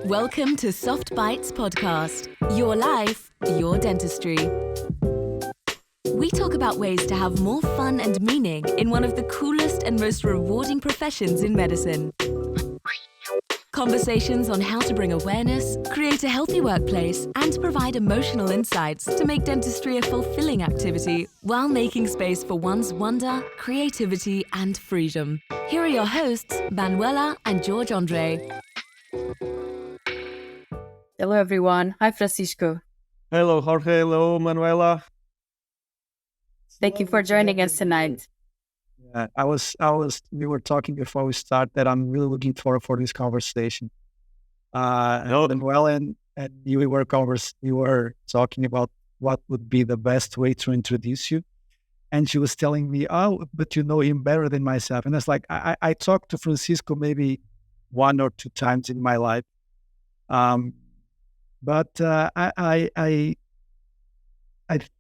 Welcome to Soft Bites Podcast. Your life, your dentistry. We talk about ways to have more fun and meaning in one of the coolest and most rewarding professions in medicine. Conversations on how to bring awareness, create a healthy workplace, and provide emotional insights to make dentistry a fulfilling activity while making space for one's wonder, creativity, and freedom. Here are your hosts, Manuela and George Andre. Hello, everyone. Hi, Francisco. Hello, Jorge. Hello, Manuela. Thank you for joining us tonight. We were talking before we start that I'm really looking forward for this conversation. Manuela and you were talking about what would be the best way to introduce you. And she was telling me, but you know him better than myself. And it's like, I talked to Francisco maybe one or two times in my life. But I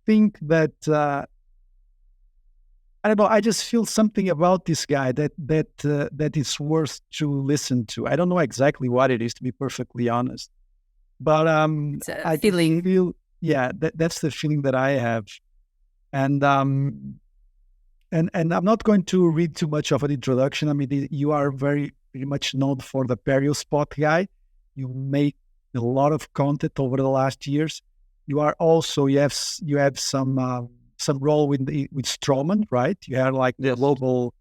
think that, I don't know, I just feel something about this guy that is worth to listen to. I don't know exactly what it is, to be perfectly honest. But I feel, that's the feeling that I have. And I'm not going to read too much of an introduction. I mean, you are very much known for the Periospot guy. You make a lot of content over the last years. You are also you have some role with Straumann, right? You have like the global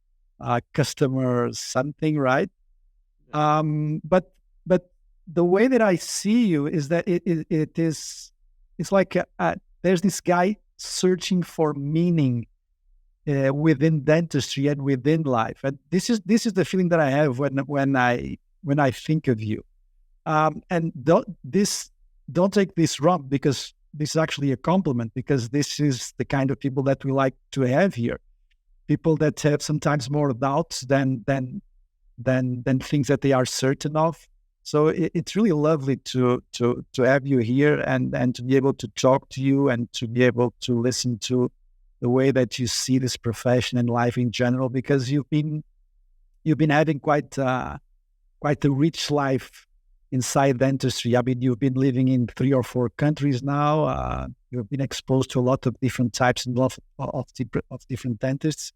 customer something, right? But the way that I see you is that it's like there's this guy searching for meaning within dentistry and within life, and this is the feeling that I have when I think of you. And don't take this wrong, because this is actually a compliment, because this is the kind of people that we like to have here. People that have sometimes more doubts than things that they are certain of. So it's really lovely to have you here and to be able to talk to you and to be able to listen to the way that you see this profession and life in general, because you've been having quite a rich life inside dentistry. I mean, you've been living in 3 or 4 countries now. You've been exposed to a lot of different types and of different dentists.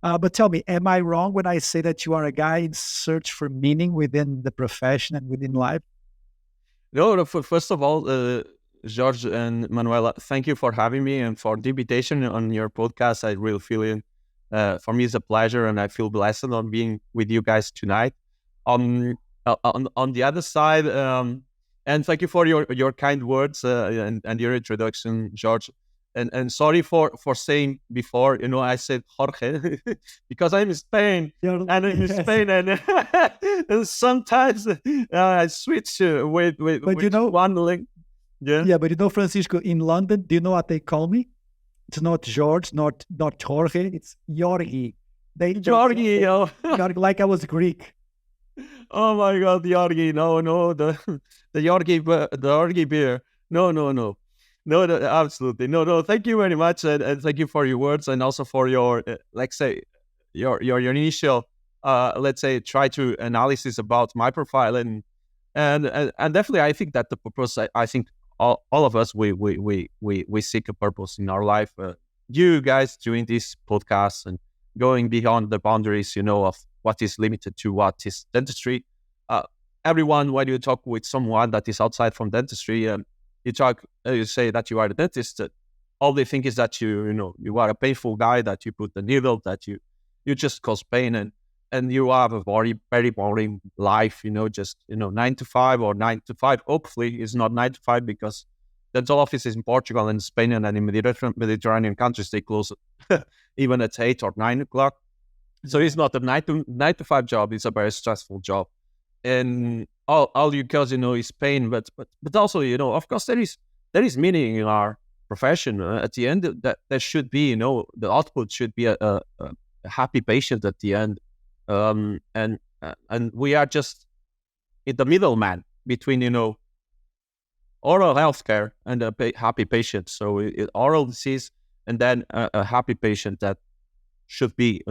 But tell me, am I wrong when I say that you are a guy in search for meaning within the profession and within life? No, first of all, George and Manuela, thank you for having me and for the invitation on your podcast. I really feel it. For me, it's a pleasure, and I feel blessed on being with you guys tonight. On the other side, and thank you for your kind words and your introduction, George. And sorry for saying before, I said Jorge because I'm in Spain, and in Spain, and sometimes I switch with one link. Yeah, but Francisco, in London, do you know what they call me? It's not George, not Jorge. It's Yorgi. Yorgi, like I was Greek. Oh my God, the Yorgi! No, the Yorgi beer. No, absolutely no. Thank you very much, and thank you for your words, and also for your your initial try to analysis about my profile, and definitely I think that the purpose. I think all of us we seek a purpose in our life. You guys doing this podcast and going beyond the boundaries, of what is limited to what is dentistry. Everyone, when you talk with someone that is outside from dentistry, you say that you are a dentist. All they think is that you are a painful guy, that you put the needle, that you just cause pain, and you have a very, very boring life. 9 to 5 or 9 to 5. Hopefully, it's not 9 to 5, because dental offices in Portugal and Spain and in Mediterranean countries, they close even at 8 or 9 o'clock. So it's not a 9 to 5 job. It's a very stressful job, and all you cause is pain. But also of course there is meaning in our profession. At the end, that there should be the output should be a happy patient at the end, and we are just in the middleman between oral healthcare and a happy patient. So oral disease and then a happy patient that should be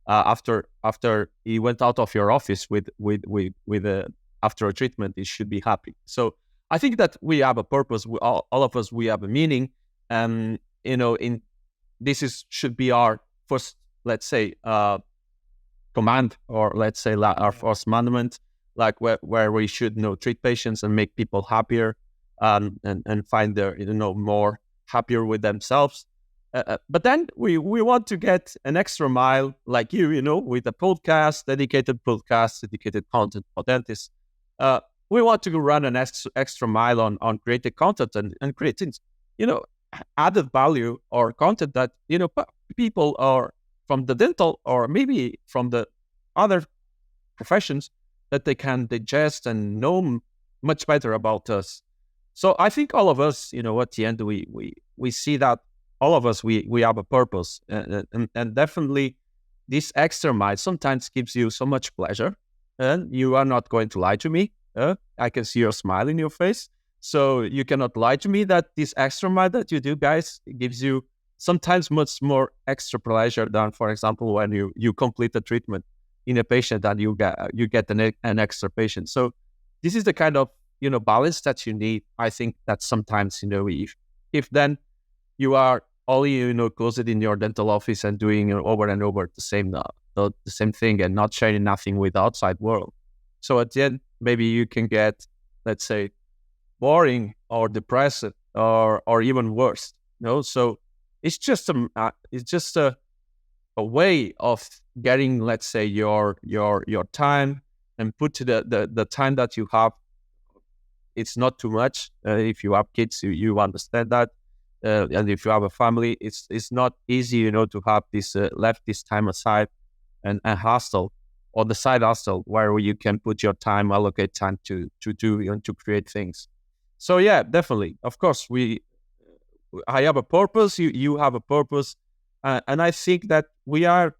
after he went out of your office with after a treatment, it should be happy. So I think that we have a purpose. All of us, we have a meaning, and should be our first, let's say, command, or let's say our first mandament, like where we should treat patients and make people happier, and find their more happier with themselves. But then we want to get an extra mile, like you with a podcast, dedicated content for dentists. We want to run an extra mile on creating content and creating added value or content that people are from the dental or maybe from the other professions, that they can digest and know much better about us. So I think all of us, at the end, we see that all of us, we have a purpose, and definitely this extra mile sometimes gives you so much pleasure, and you are not going to lie to me. I can see your smile in your face, so you cannot lie to me that this extra mile that you do, guys, gives you sometimes much more extra pleasure than, for example, when you complete the treatment in a patient and you get an extra patient. So this is the kind of balance that you need. I think that sometimes if then you are only closed in your dental office and doing over and over the same thing and not sharing nothing with the outside world. So at the end, maybe you can get, let's say, boring or depressed or even worse. So it's just a way of getting, let's say, your time, and put the time that you have. It's not too much. If you have kids, you understand that. And if you have a family, it's not easy, to have this left this time aside and hustle, or the side hustle where you can put your time, allocate time to do to create things. So yeah, definitely, of course, I have a purpose. You have a purpose, and I think that we are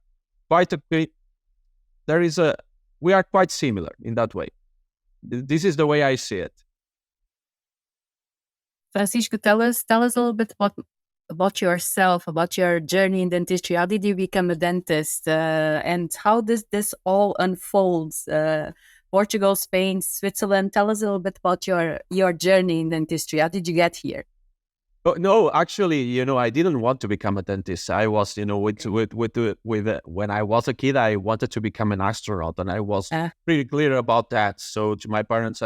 quite we are quite similar in that way. This is the way I see it. Francisco, tell us a little bit about yourself, about your journey in dentistry. How did you become a dentist, and how does this all unfolds? Portugal, Spain, Switzerland. Tell us a little bit about your journey in dentistry. How did you get here? Oh, no, actually, I didn't want to become a dentist. I was, when I was a kid, I wanted to become an astronaut, and I was pretty clear about that. So to my parents,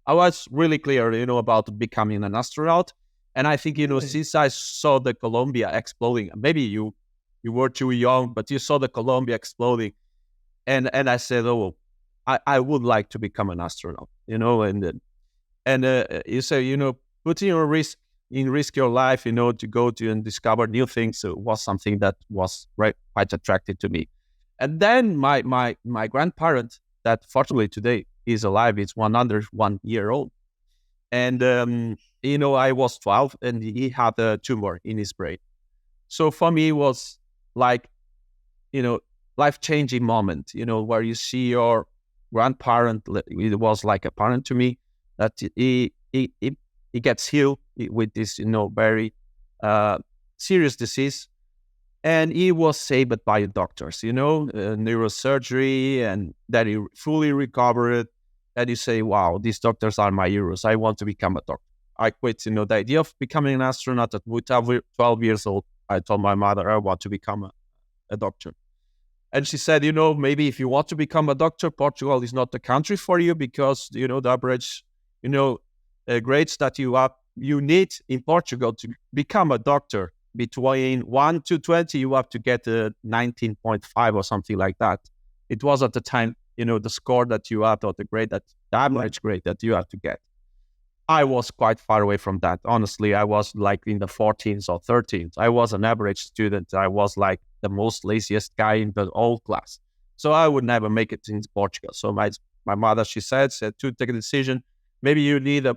I was really clear, about becoming an astronaut. And I think, since I saw the Columbia exploding, maybe you were too young, but you saw the Columbia exploding, and I said, oh, I would like to become an astronaut, and you say, putting in risk your life, to go to and discover new things was something that was quite attractive to me. And then my grandparent, that fortunately today is alive, it's 101 year old, and I was 12, and he had a tumor in his brain. So for me, it was like, life-changing moment, where you see your grandparent. It was like a parent to me, that he gets healed with this, very serious disease, and he was saved by doctors, neurosurgery, and that he fully recovered. And you say, wow, these doctors are my heroes. I want to become a doctor. I quit, the idea of becoming an astronaut at 12 years old. I told my mother I want to become a doctor. And she said, maybe if you want to become a doctor, Portugal is not the country for you, because, the average, grades that you need in Portugal to become a doctor, between 1 to 20, you have to get a 19.5 or something like that. It was at the time, the score that you have, or the average grade that you have to get. I was quite far away from that. Honestly, I was like in the 14s or 13s. I was an average student. I was like the most laziest guy in the whole class. So I would never make it in Portugal. So my mother, she said to take a decision, maybe you need a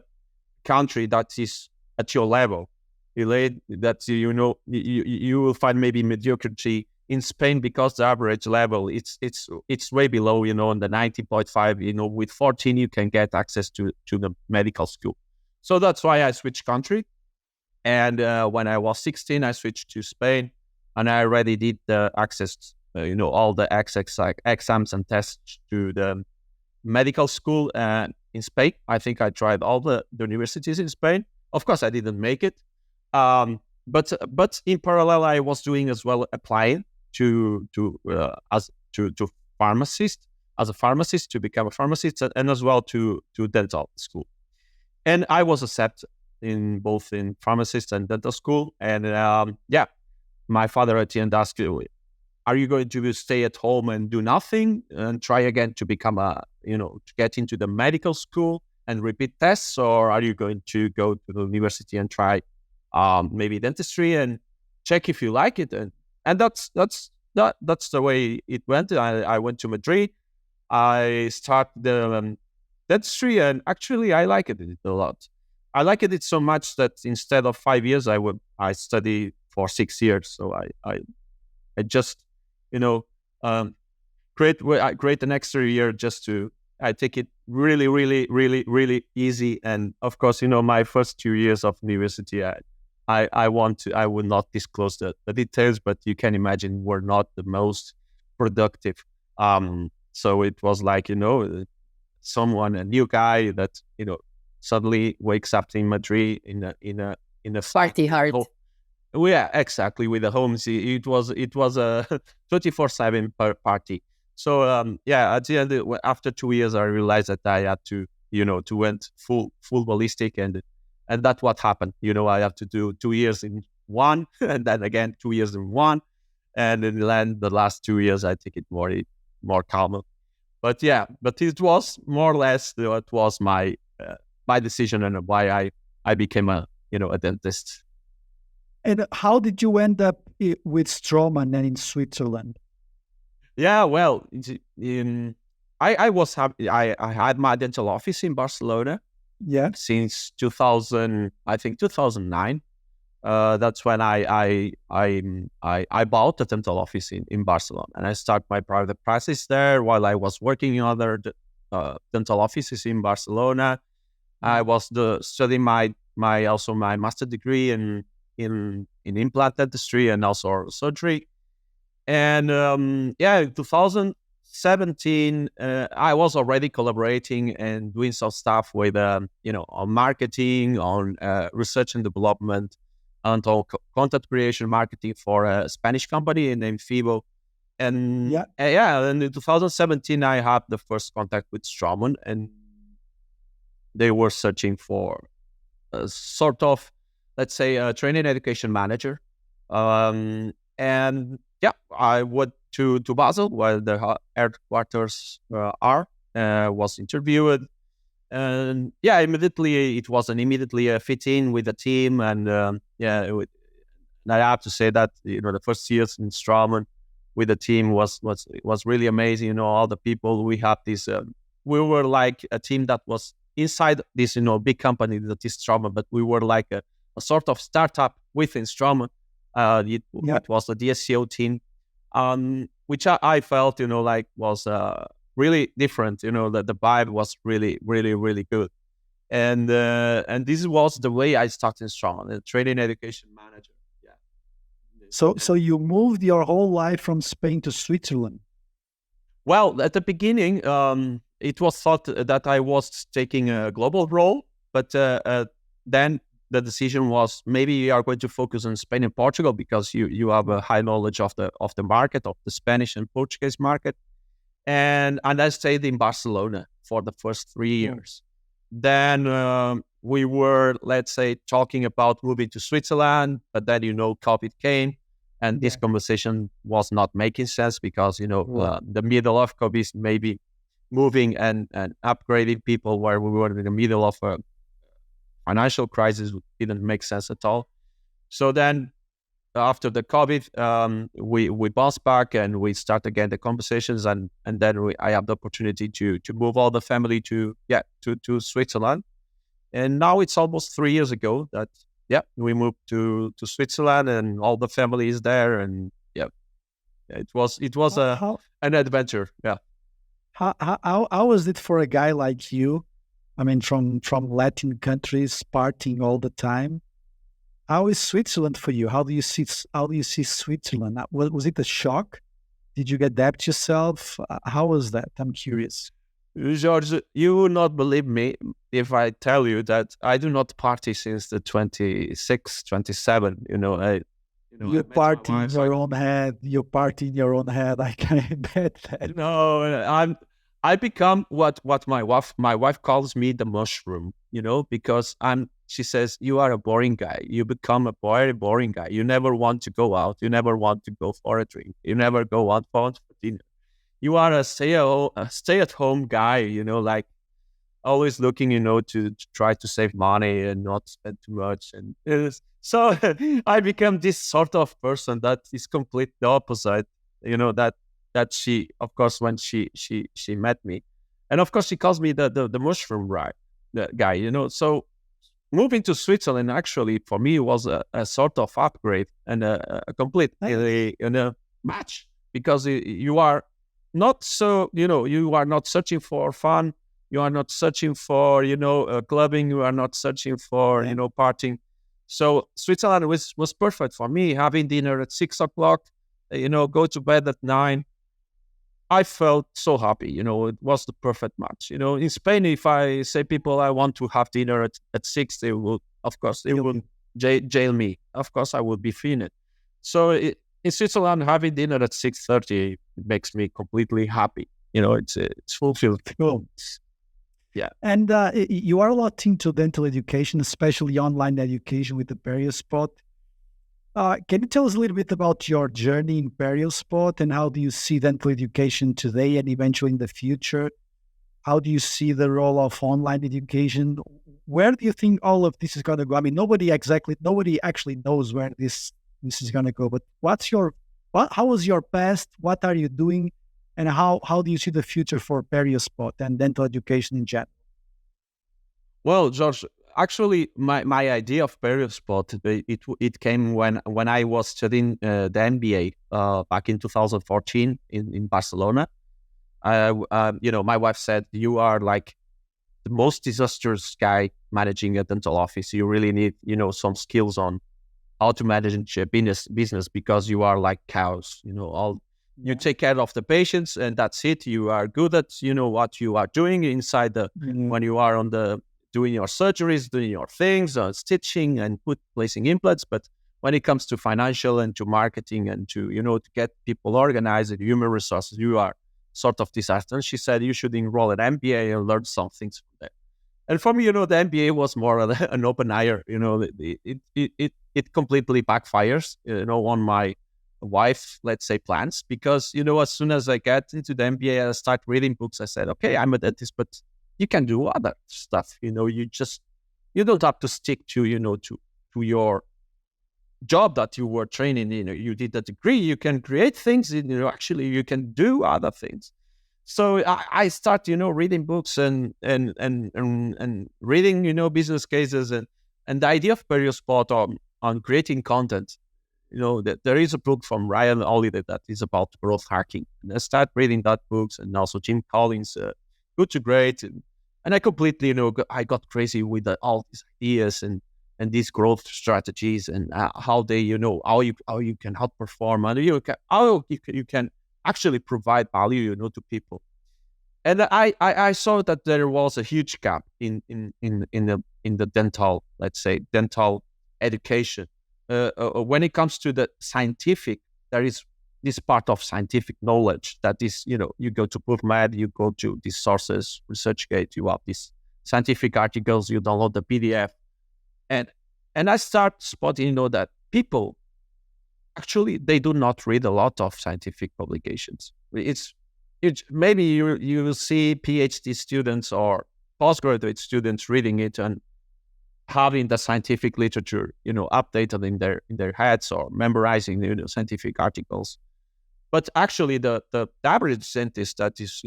country that is at your level. That you will find maybe mediocrity in Spain, because the average level it's way below, in the 90.5. With 14 you can get access to the medical school. So that's why I switched country. And when I was 16, I switched to Spain, and I already did the access, all the exams and tests to the medical school in Spain. I think I tried all the universities in Spain. Of course, I didn't make it. But in parallel, I was doing as well, applying to pharmacist, as a pharmacist, to become a pharmacist, and as well to dental school. And I was accepted in both in pharmacist and dental school. And my father at the end asked, are you going to stay at home and do nothing and try again to become to get into the medical school and repeat tests, or are you going to go to the university and try maybe dentistry and check if you like it? And that's the way it went. I went to Madrid. I started the dentistry, and actually I liked it a lot. I liked it so much that instead of 5 years, I studied for 6 years. So I just create an extra year just to. I take it really, really, really, really easy. And of course, my first 2 years of university, I would not disclose the details, but you can imagine were not the most productive. So it was like, a new guy that, suddenly wakes up in Madrid in a Party hard. Oh, yeah, exactly. With the homes, it was a 24/7 party. So at the end, after 2 years, I realized that I had to went full ballistic, and that's what happened. I have to do 2 years in one, and then again 2 years in one, and in the last 2 years, I take it more calm. But it was more or less what was my decision and why I became a dentist. And how did you end up with Straumann and in Switzerland? Yeah, well, I was happy. I had my dental office in Barcelona. Yeah. Since 2009. That's when I bought a dental office in Barcelona, and I started my private practice there while I was working in other dental offices in Barcelona. I was studying my master degree in implant dentistry and also surgery. And in 2017, I was already collaborating and doing some stuff with on marketing, on research and development, and on content creation marketing for a Spanish company named Fibo. And and in 2017, I had the first contact with Straumann, and they were searching for a sort of, let's say, a training education manager. I went to Basel, where the headquarters are, was interviewed. And immediately, it was immediately a fit in with the team. And and I have to say that, the first years in Straumann with the team was really amazing. All the people we had this, we were like a team that was inside this, big company that is Straumann, but we were like a sort of startup within Straumann. It was the DSCO team, which I felt, was really different. That the vibe was really, really, really good. And this was the way I started Straumann, a training education manager. Yeah. So you moved your whole life from Spain to Switzerland? Well, at the beginning, it was thought that I was taking a global role, but then the decision was maybe you are going to focus on Spain and Portugal because you have a high knowledge of the market, of the Spanish and Portuguese market. And I stayed in Barcelona for the first 3 years. Then we were, let's say, talking about moving to Switzerland, but then, COVID came, and this conversation was not making sense because, the middle of COVID, maybe moving and upgrading people where we were in the middle of a financial crisis didn't make sense at all. So then after the COVID, we bounced back and we start again the conversations, and then I have the opportunity to move all the family to Switzerland. And now it's almost 3 years ago that we moved to Switzerland, and all the family is there, and it was an adventure. Yeah. How was it for a guy like you? I mean, from Latin countries, partying all the time. How is Switzerland for you? How do you see Switzerland? Was it a shock? Did you adapt yourself? How was that? I'm curious. George, you will not believe me if I tell you that I do not party since the 26, 27. You I met my party in wife. your own head. You party in your own head. I can bet that. No, I become what my wife calls me the mushroom, because she says you are a boring guy. You become a very boring guy. You never want to go out. You never want to go for a drink. You never go out for dinner. You are a stay-at-home guy, like always looking, to try to save money and not spend too much. And so I become this sort of person that is completely the opposite, that she, of course, when she met me. And of course, she calls me the mushroom guy. So moving to Switzerland, actually, for me, was a sort of upgrade and a complete match, because you are not so, you are not searching for fun. You are not searching for, clubbing. You are not searching for, partying. So Switzerland was perfect for me. Having dinner at 6 o'clock, go to bed at 9. I felt so happy. It was the perfect match. In Spain, if I say people I want to have dinner at 6, they will, of course, they will jail me. Of course, I would be finished. So in Switzerland, having dinner at 6:30 makes me completely happy. It's fulfilled. Cool. Yeah. And you are a lot into dental education, especially online education with the Periospot. Can you tell us a little bit about your journey in Periospot, and how do you see dental education today and eventually in the future? How do you see the role of online education? Where do you think all of this is going to go? I mean, nobody actually knows where this is going to go. But how was your past? What are you doing? And how do you see the future for Periospot and dental education in general? Well, George, actually, my idea of Periospot, it came when I was studying the MBA back in 2014 in Barcelona. My wife said, you are like the most disastrous guy managing a dental office. You really need, some skills on how to manage a business, because you are like cows, you take care of the patients and that's it. You are good at, what you are doing inside when you are doing your surgeries, doing your things, stitching and placing implants. But when it comes to financial and to marketing and to, to get people organized and human resources, you are sort of disaster. And she said, you should enroll at MBA and learn some things from there. And for me, the MBA was more an open eye. It completely backfires, on my wife, let's say, plans, because, as soon as I get into the MBA, I start reading books. I said, okay, I'm a dentist, but you can do other stuff. You don't have to stick to, to your job that you were training in. You did a degree, you can create things, actually you can do other things. So I start, reading books and reading, business cases and the idea of Periospot on creating content. That there is a book from Ryan Holiday that is about growth hacking, and I start reading that books, and also Jim Collins, Good to Great, and I completely, I got crazy with all these ideas and these growth strategies and how they, how you can outperform and how you can actually provide value, to people. And I saw that there was a huge gap in the dental, let's say, dental education. When it comes to the scientific, there is this part of scientific knowledge that is, you go to PubMed, you go to these sources, ResearchGate, you have these scientific articles, you download the PDF. And I start spotting, that people, actually, they do not read a lot of scientific publications. It's maybe you will see PhD students or postgraduate students reading it and having the scientific literature, updated in their heads or memorizing, scientific articles. But actually, the average dentist that is,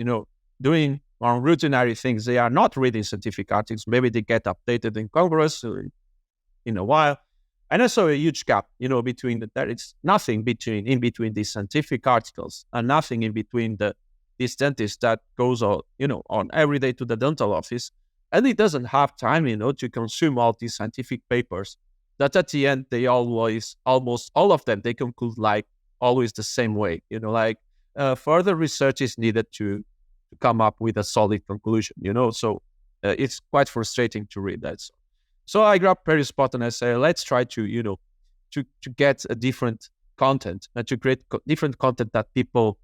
doing on routinary things, they are not reading scientific articles. Maybe they get updated in Congress in a while. And I saw a huge gap, between there is nothing in between these scientific articles and nothing in between this dentist that goes on, on every day to the dental office. And he doesn't have time, to consume all these scientific papers that at the end, they almost all of them, they conclude like always the same way, further research is needed to come up with a solid conclusion, So it's quite frustrating to read that. So I grabbed Periospot and I say, let's try to, to get a different content and to create different content that people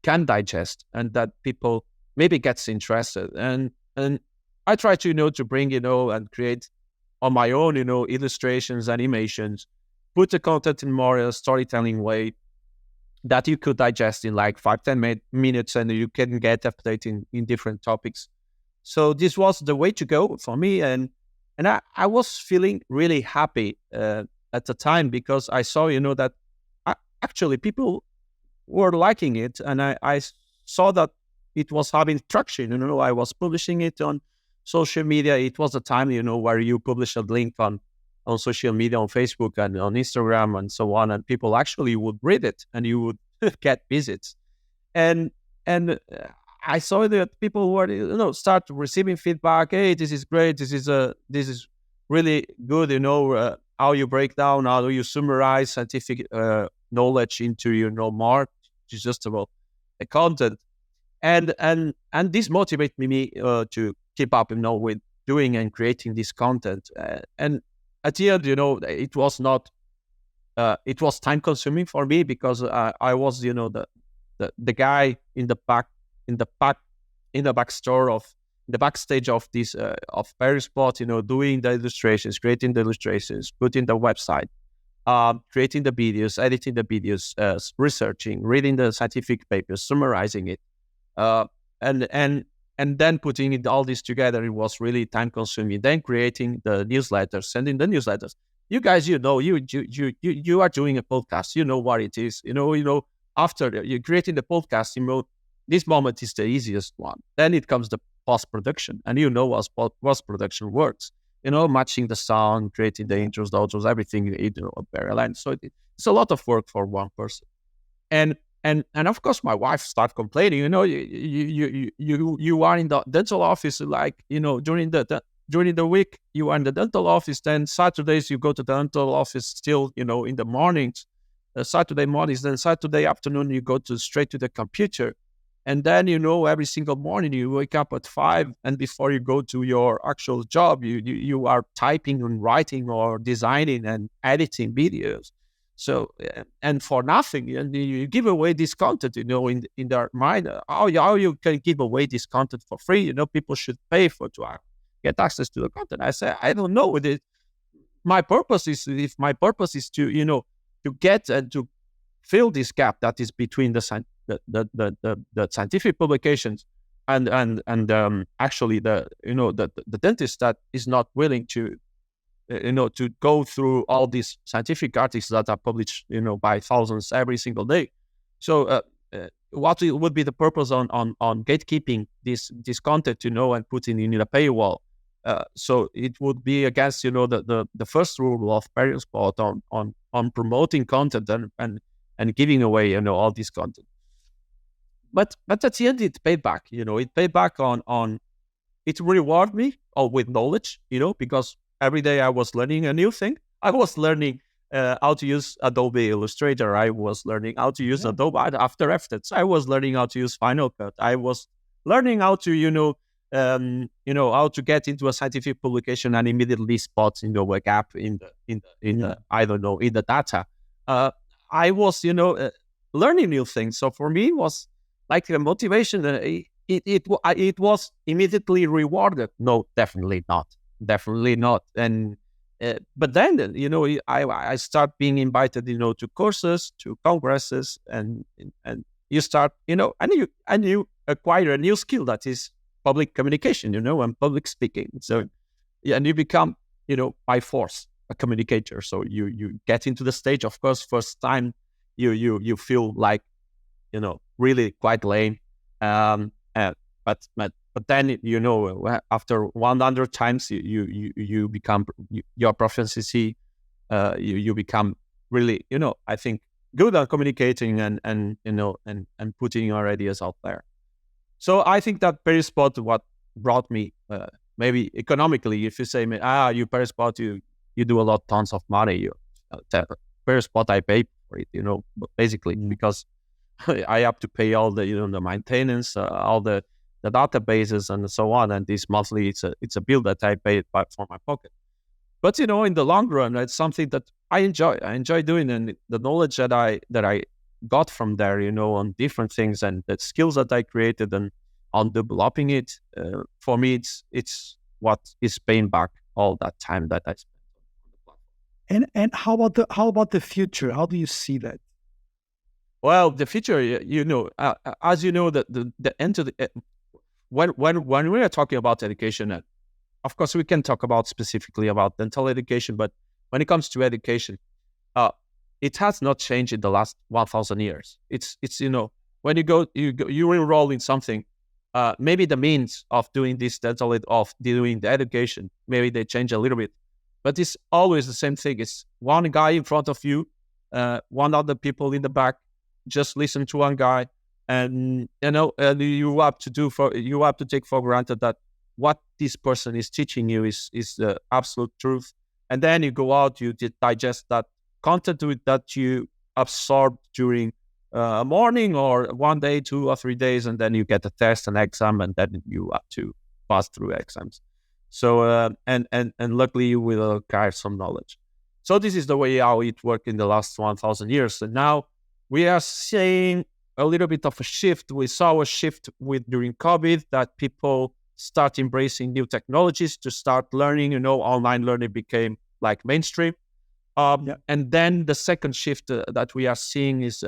can digest and that people maybe gets interested. And I try to, to bring, and create on my own, illustrations, animations, put the content in more a storytelling way that you could digest in like 5-10 minutes, and you can get updated in different topics. So this was the way to go for me. And I was feeling really happy at the time, because I saw, that actually people were liking it. And I saw that it was having traction. I was publishing it on social media. It was a time, where you publish a link on social media, on Facebook and on Instagram and so on, and people actually would read it and you would get visits. And I saw that people were, start receiving feedback. Hey, this is great. This is really good. How you break down, how you summarize scientific knowledge into, more digestible content. And this motivated me to keep up, with doing and creating this content. And at the end, it was not. It was time consuming for me, because I was, the guy in the backstage of this of Periospot, doing the illustrations, creating the illustrations, putting the website, creating the videos, editing the videos, researching, reading the scientific papers, summarizing it, and then putting all this together. It was really time consuming. Then creating the newsletters, sending the newsletters. You guys, you are doing a podcast. You know what it is. After you're creating the podcast, this moment is the easiest one. Then it comes the post-production, and how post-production works. Matching the sound, creating the intros, the outros, everything, parallel. So it's a lot of work for one person. And of course, my wife started complaining. You are in the dental office, like, during the week you are in the dental office. Then Saturdays you go to the dental office still, in the mornings, Saturday mornings. Then Saturday afternoon you go straight to the computer. And then, every single morning you wake up at 5, and before you go to your actual job, you are typing and writing or designing and editing videos. So, and for nothing, and you give away this content, in their mind, how you can give away this content for free? People should pay to get access to the content. I say, I don't know. My purpose is to, to get and to fill this gap that is between the scientific publications and actually the dentist that is not willing to to go through all these scientific articles that are published by thousands every single day. So what would be the purpose on gatekeeping this content and putting in a paywall? So it would be against the first rule of Periospot on promoting content and giving away all this content. But at the end, it paid back. It paid back on it rewarded me with knowledge. Because every day I was learning a new thing. I was learning how to use Adobe Illustrator. I was learning how to use Adobe After Effects. I was learning how to use Final Cut. I was learning how to how to get into a scientific publication and immediately spot a gap in the data. I was learning new things. So for me, it was like a motivation. It was immediately rewarded. No, definitely not. And but then I start being invited to courses, to congresses, and you start and you acquire a new skill that is public communication, and public speaking. So and you become by force a communicator. So you get into the stage. Of course, first time you feel like really quite lame, but then after 100 times you become your proficiency. You become really I think good at communicating and putting your ideas out there. So I think that Periospot what brought me maybe economically. If you say you Periospot, you do a lot tons of money. Periospot I pay for it, but basically because I have to pay all the the maintenance, all the the databases and so on. And this monthly, it's a bill that I pay for my pocket. But in the long run, it's something that I enjoy. I enjoy doing, and the knowledge that I got from there, on different things, and the skills that I created and on developing it, for me, it's what is paying back all that time that I spent on the platform. And how about the future? How do you see that? Well, the future, as you know, the end of the when we are talking about education, of course, we can talk about specifically about dental education, but when it comes to education, it has not changed in the last 1,000 years. It's when you enroll in something, maybe the means of doing this dental, of doing the education, maybe they change a little bit, but it's always the same thing. It's one guy in front of you, one other people in the back. Just listen to one guy, and you have to take for granted that what this person is teaching you is the absolute truth. And then you go out, you digest that content that you absorbed during a morning or 1 day, 2 or 3 days, and then you get a test, an exam, and then you have to pass through exams. So and luckily you will acquire some knowledge. So this is the way how it worked in the last 1,000 years. And now we are seeing a little bit of a shift. We saw a shift during COVID, that people start embracing new technologies to start learning. Online learning became like mainstream. And then the second shift that we are seeing is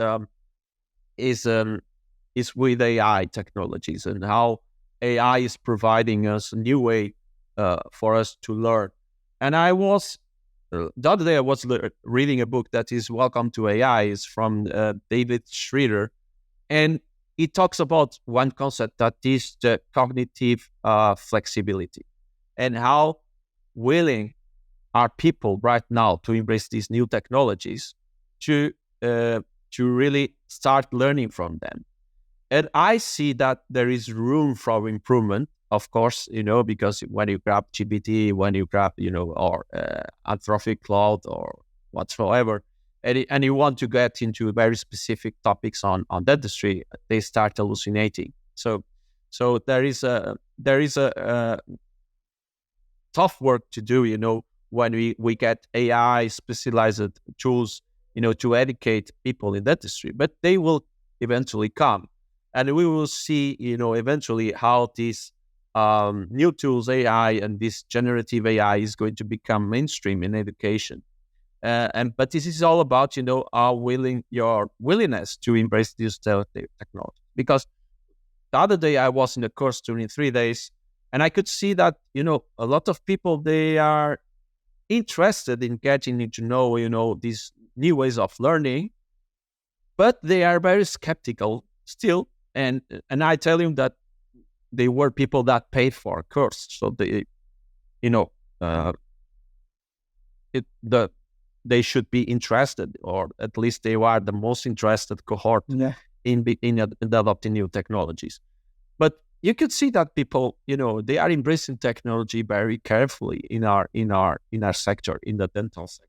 with AI technologies, and how AI is providing us a new way for us to learn. And the other day I was reading a book that is Welcome to AI. Is from David Schrader, and he talks about one concept that is the cognitive flexibility, and how willing are people right now to embrace these new technologies to really start learning from them. And I see that there is room for improvement, of course, because when you grab GPT, when you grab, or Anthropic Cloud or whatsoever, and you want to get into very specific topics on dentistry, they start hallucinating. So there is a tough work to do, when we get AI specialized tools, to educate people in dentistry, but they will eventually come, and we will see, eventually how these new tools, AI and this generative AI, is going to become mainstream in education. But this is all about, your willingness to embrace this technology. Because the other day I was in a course during 3 days, and I could see that, a lot of people, they are interested in getting to know, these new ways of learning, but they are very skeptical still. And I tell you that they were people that paid for a course, so they, they should be interested, or at least they are the most interested cohort in adopting new technologies. But you could see that people, they are embracing technology very carefully in our sector, in the dental sector.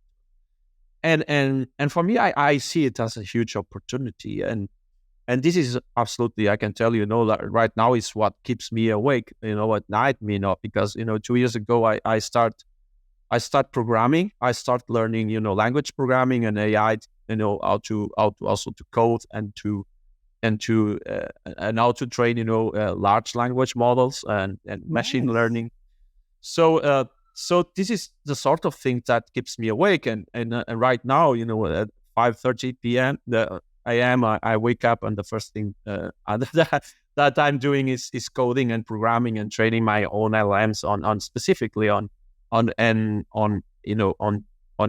And for me, I see it as a huge opportunity. And this is absolutely, I can tell you, right now is what keeps me awake, at night, because, 2 years ago, I start programming. I start learning, language programming and AI, how to also to code and how to train, large language models and machine learning. So this is the sort of thing that keeps me awake. And right now, at 5:30 p.m. I wake up, and the first thing that I'm doing is coding and programming and training my own LMs on specifically on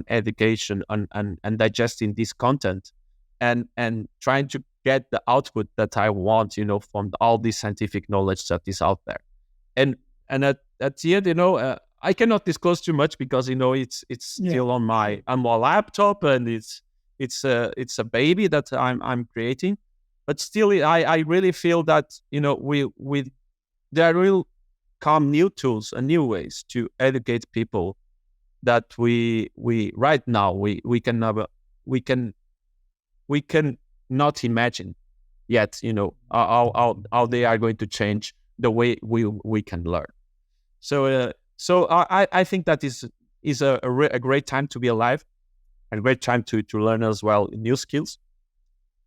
education and digesting this content and trying to get the output that I want, from all this scientific knowledge that is out there. And at the end, I cannot disclose too much because it's still on my laptop, and it's a baby that I'm creating. But still, I really feel that there will come new tools and new ways to educate people that we right now we can not imagine yet, how they are going to change the way we can learn. So I think that is a great time to be alive, and a great time to learn as well new skills.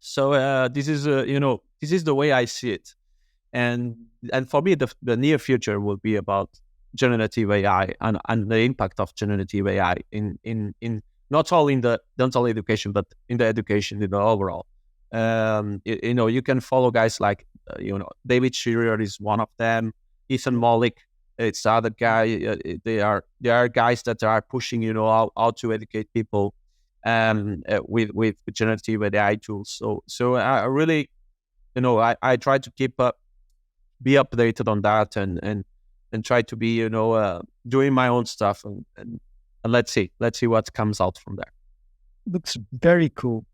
So this is this is the way I see it, and for me the near future will be about generative AI and the impact of generative AI in not only in the dental education but in the education in the overall. You can follow guys like David Shearer is one of them. Ethan Mollick, it's the other guy. They are guys that are pushing how to educate people with generative AI tools. So I really I try to be updated on that and try to be doing my own stuff and let's see what comes out from there. Looks very cool.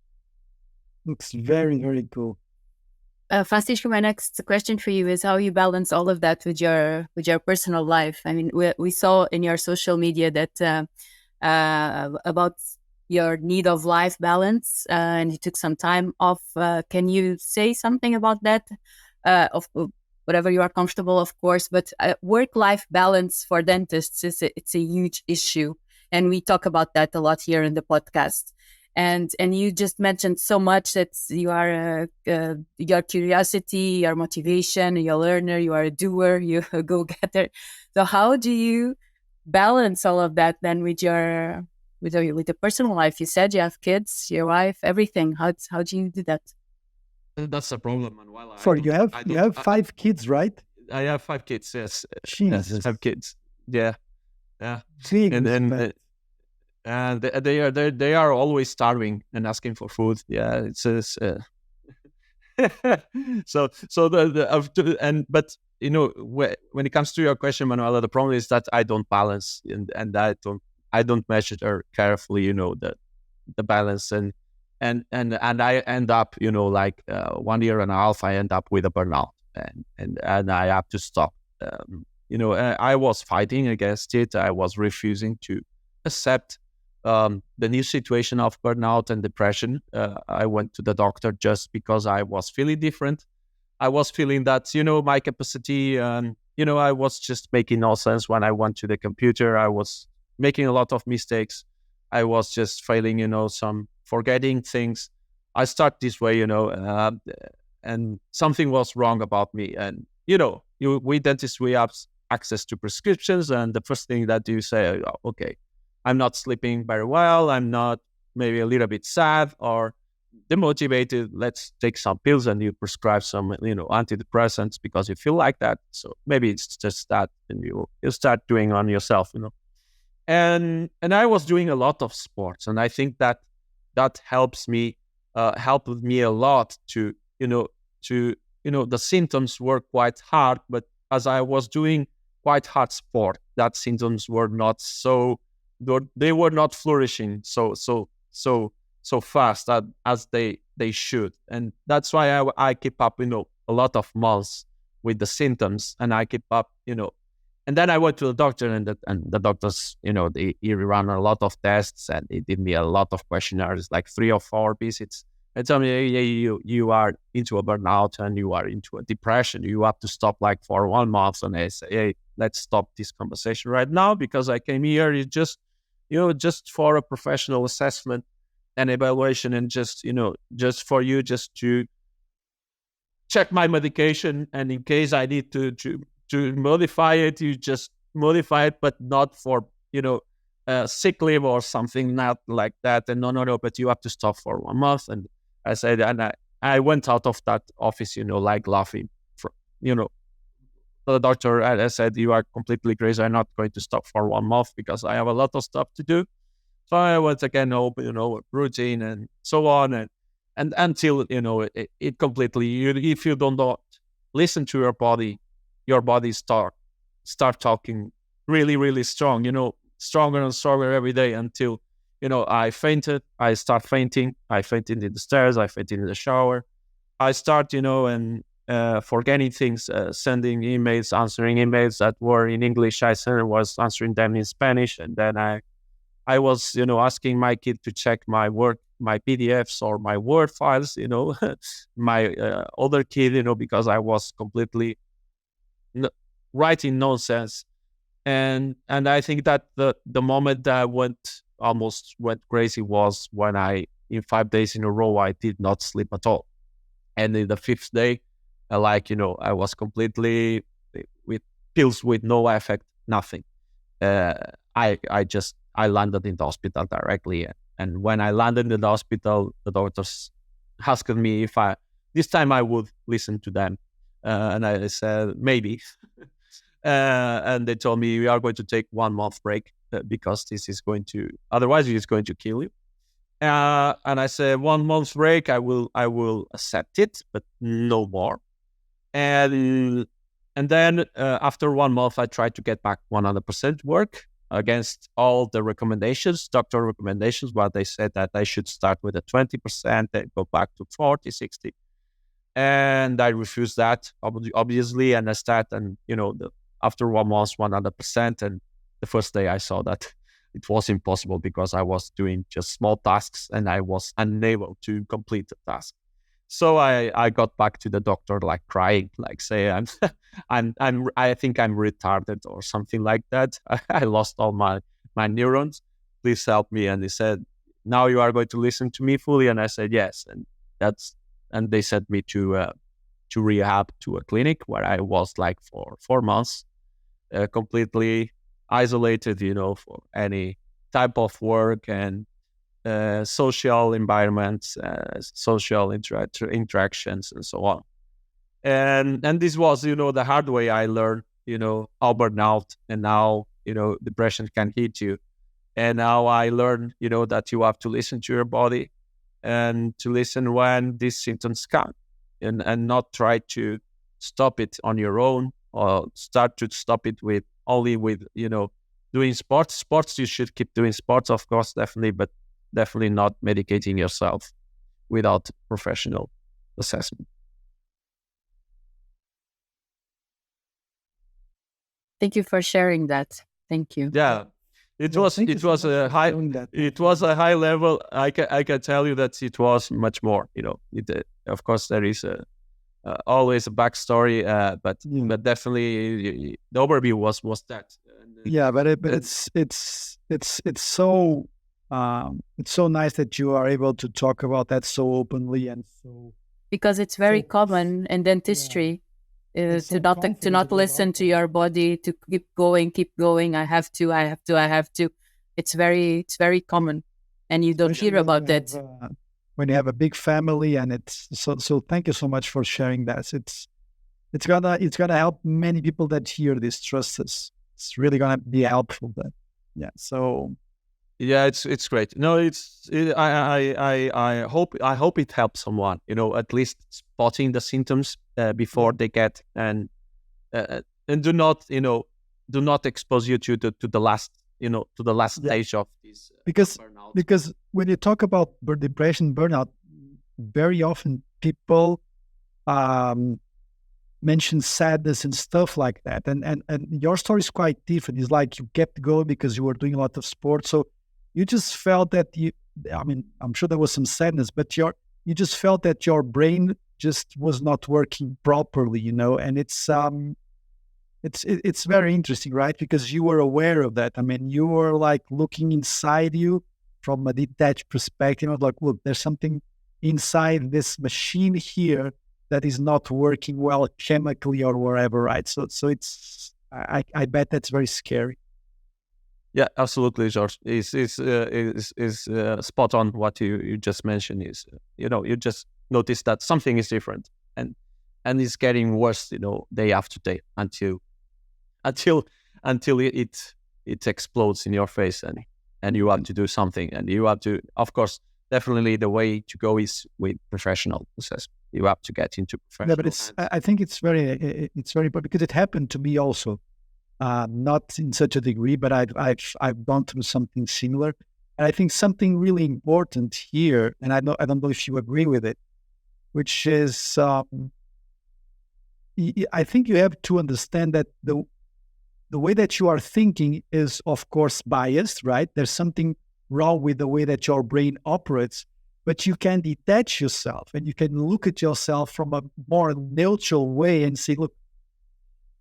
Looks very, very cool. Francisco, my next question for you is how you balance all of that with your personal life. I mean, we saw in your social media that about your need of life balance, and you took some time off. Can you say something about that? Of whatever you are comfortable, of course, but work-life balance for dentists it's a huge issue, and we talk about that a lot here in the podcast. And you just mentioned so much that you are your curiosity, your motivation, you're a learner, you are a doer, you a go-getter. So how do you balance all of that then with your personal life? You said you have kids, your wife, everything. How do you do that? That's a problem. And while you have 5 kids, right? I have 5 kids. Yes, Jesus. Yes, I have kids. Yeah. Big And respect. and they are always starving and asking for food. Yeah, it's but when it comes to your question, Manuela, the problem is that I don't balance and I don't measure carefully, the balance and I end up, like 1 year and a half, I end up with a burnout and I have to stop. I was fighting against it. I was refusing to accept the new situation of burnout and depression. I went to the doctor just because I was feeling different. I was feeling that, my capacity, I was just making no sense when I went to the computer. I was making a lot of mistakes. I was just failing, some forgetting things. I start this way, and something was wrong about me. And, we dentists, we have access to prescriptions. And the first thing that you say, oh, okay, I'm not sleeping very well. I'm not maybe a little bit sad or demotivated. Let's take some pills, and you prescribe some, antidepressants because you feel like that. So maybe it's just that, and you start doing on yourself, And I was doing a lot of sports, and I think that helped me a lot to the symptoms were quite hard, but as I was doing quite hard sport, that symptoms were not they were not flourishing so fast as they should, and that's why I keep up a lot of months with the symptoms, and I keep up and then I went to the doctor, and the doctors he ran a lot of tests, and he did me a lot of questionnaires, like 3 or 4 visits, and told me, hey, you are into a burnout and you are into a depression. You have to stop like for 1 month. And I say, hey, let's stop this conversation right now, because I came here just for a professional assessment and evaluation, and just for you just to check my medication, and in case I need to modify it, you just modify it, but not for sick leave or something, not like that. And no, but you have to stop for 1 month. And I said, and I went out of that office, like laughing, the doctor. I said, you are completely crazy. I'm not going to stop for 1 month because I have a lot of stuff to do. So I went again, routine and so on, and until it completely. If you don't listen to your body start talking really, really strong. Stronger and stronger every day until I fainted. I start fainting. I fainted in the stairs. I fainted in the shower. I start and forgetting things, sending emails, answering emails that were in English. I was answering them in Spanish, and then I was asking my kid to check my work, my PDFs or my Word files. My other kid, because I was completely writing nonsense. And I think that the moment that I almost went crazy was when in 5 days in a row, I did not sleep at all. And in the 5th day, I was completely with pills with no effect, nothing. I landed in the hospital directly. And when I landed in the hospital, the doctors asked me if this time I would listen to them. And I said, maybe. And they told me, we are going to take 1 month break because otherwise it's going to kill you. And I said, 1 month break, I will accept it, but no more. And then after 1 month, I tried to get back 100% work against all the recommendations, doctor recommendations, but they said that I should start with a 20% and go back to 40, 60. And I refused that, obviously, and I started, after 1 month, 100%. And the first day I saw that it was impossible because I was doing just small tasks and I was unable to complete the task. So I got back to the doctor, like crying, like say, I think I'm retarded or something like that. I lost all my neurons. Please help me. And he said, now you are going to listen to me fully. And I said, yes. And they sent me to rehab, to a clinic where I was like for 4 months, completely isolated, for any type of work and social environments, social interactions, and so on. And this was, the hard way I learned, how burnout and how, depression can hit you. And now I learned, that you have to listen to your body and to listen when these symptoms come and not try to stop it on your own or start to stop it with doing sports. Sports, you should keep doing sports, of course, definitely, but definitely not medicating yourself without professional assessment. Thank you for sharing that. Thank you. Yeah, it was a high level. I can tell you that it was much more. Of course, there is always a backstory, but definitely the overview was that. Yeah, but it's so nice that you are able to talk about that so openly and so, because it's very common in dentistry to not listen to your body, to keep going. I have to. It's very common, and you don't hear about that. When you have a big family, and it's so. Thank you so much for sharing that. It's gonna help many people that hear this. Trust us. It's really gonna be helpful. Then, yeah. So, yeah, it's great. No, I hope it helps someone. At least spotting the symptoms before they get and do not expose you to the last stage of this burnout. Because when you talk about depression, burnout, very often people mention sadness and stuff like that. And your story is quite different. It's like you kept going because you were doing a lot of sports. So you just felt that I'm sure there was some sadness, but you just felt that your brain just was not working properly, and it's very interesting, right? Because you were aware of that. You were like looking inside you from a detached perspective. Like, look, there's something inside this machine here that is not working well chemically or wherever, right? So it's, I bet that's very scary. Yeah, absolutely, George. Is spot on what you just mentioned. Is you just notice that something is different, and it's getting worse, day after day until it explodes in your face, and you have to do something, and you have to, of course, definitely the way to go is with professional assessment. You have to get into professional. Yeah, but I think it's very important because it happened to me also, not in such a degree, but I've gone through something similar, and I think something really important here, and I don't know if you agree with it, which is I think you have to understand that the way that you are thinking is, of course, biased, right? There's something wrong with the way that your brain operates, but you can detach yourself and you can look at yourself from a more neutral way and say, look,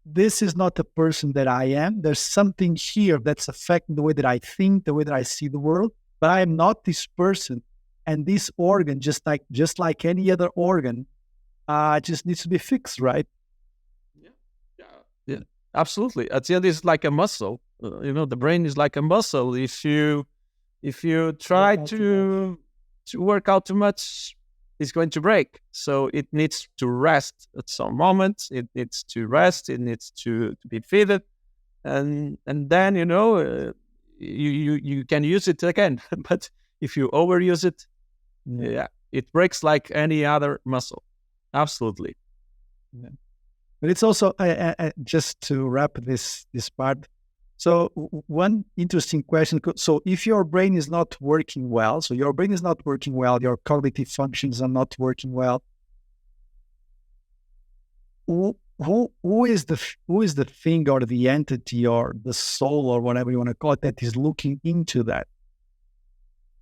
this is not the person that I am. There's something here that's affecting the way that I think, the way that I see the world, but I am not this person. And this organ, just like any other organ, just needs to be fixed, right? Yeah, absolutely. At the end, it's like a muscle. The brain is like a muscle. If you try to work out too much, it's going to break. So it needs to rest at some moment. It needs to rest. It needs to be fed, and then you can use it again. But if you overuse it, it breaks like any other muscle. Absolutely. Yeah. But it's also just to wrap this part. So one interesting question. So if your brain is not working well, your cognitive functions are not working well. Who is the thing or the entity or the soul or whatever you want to call it that is looking into that?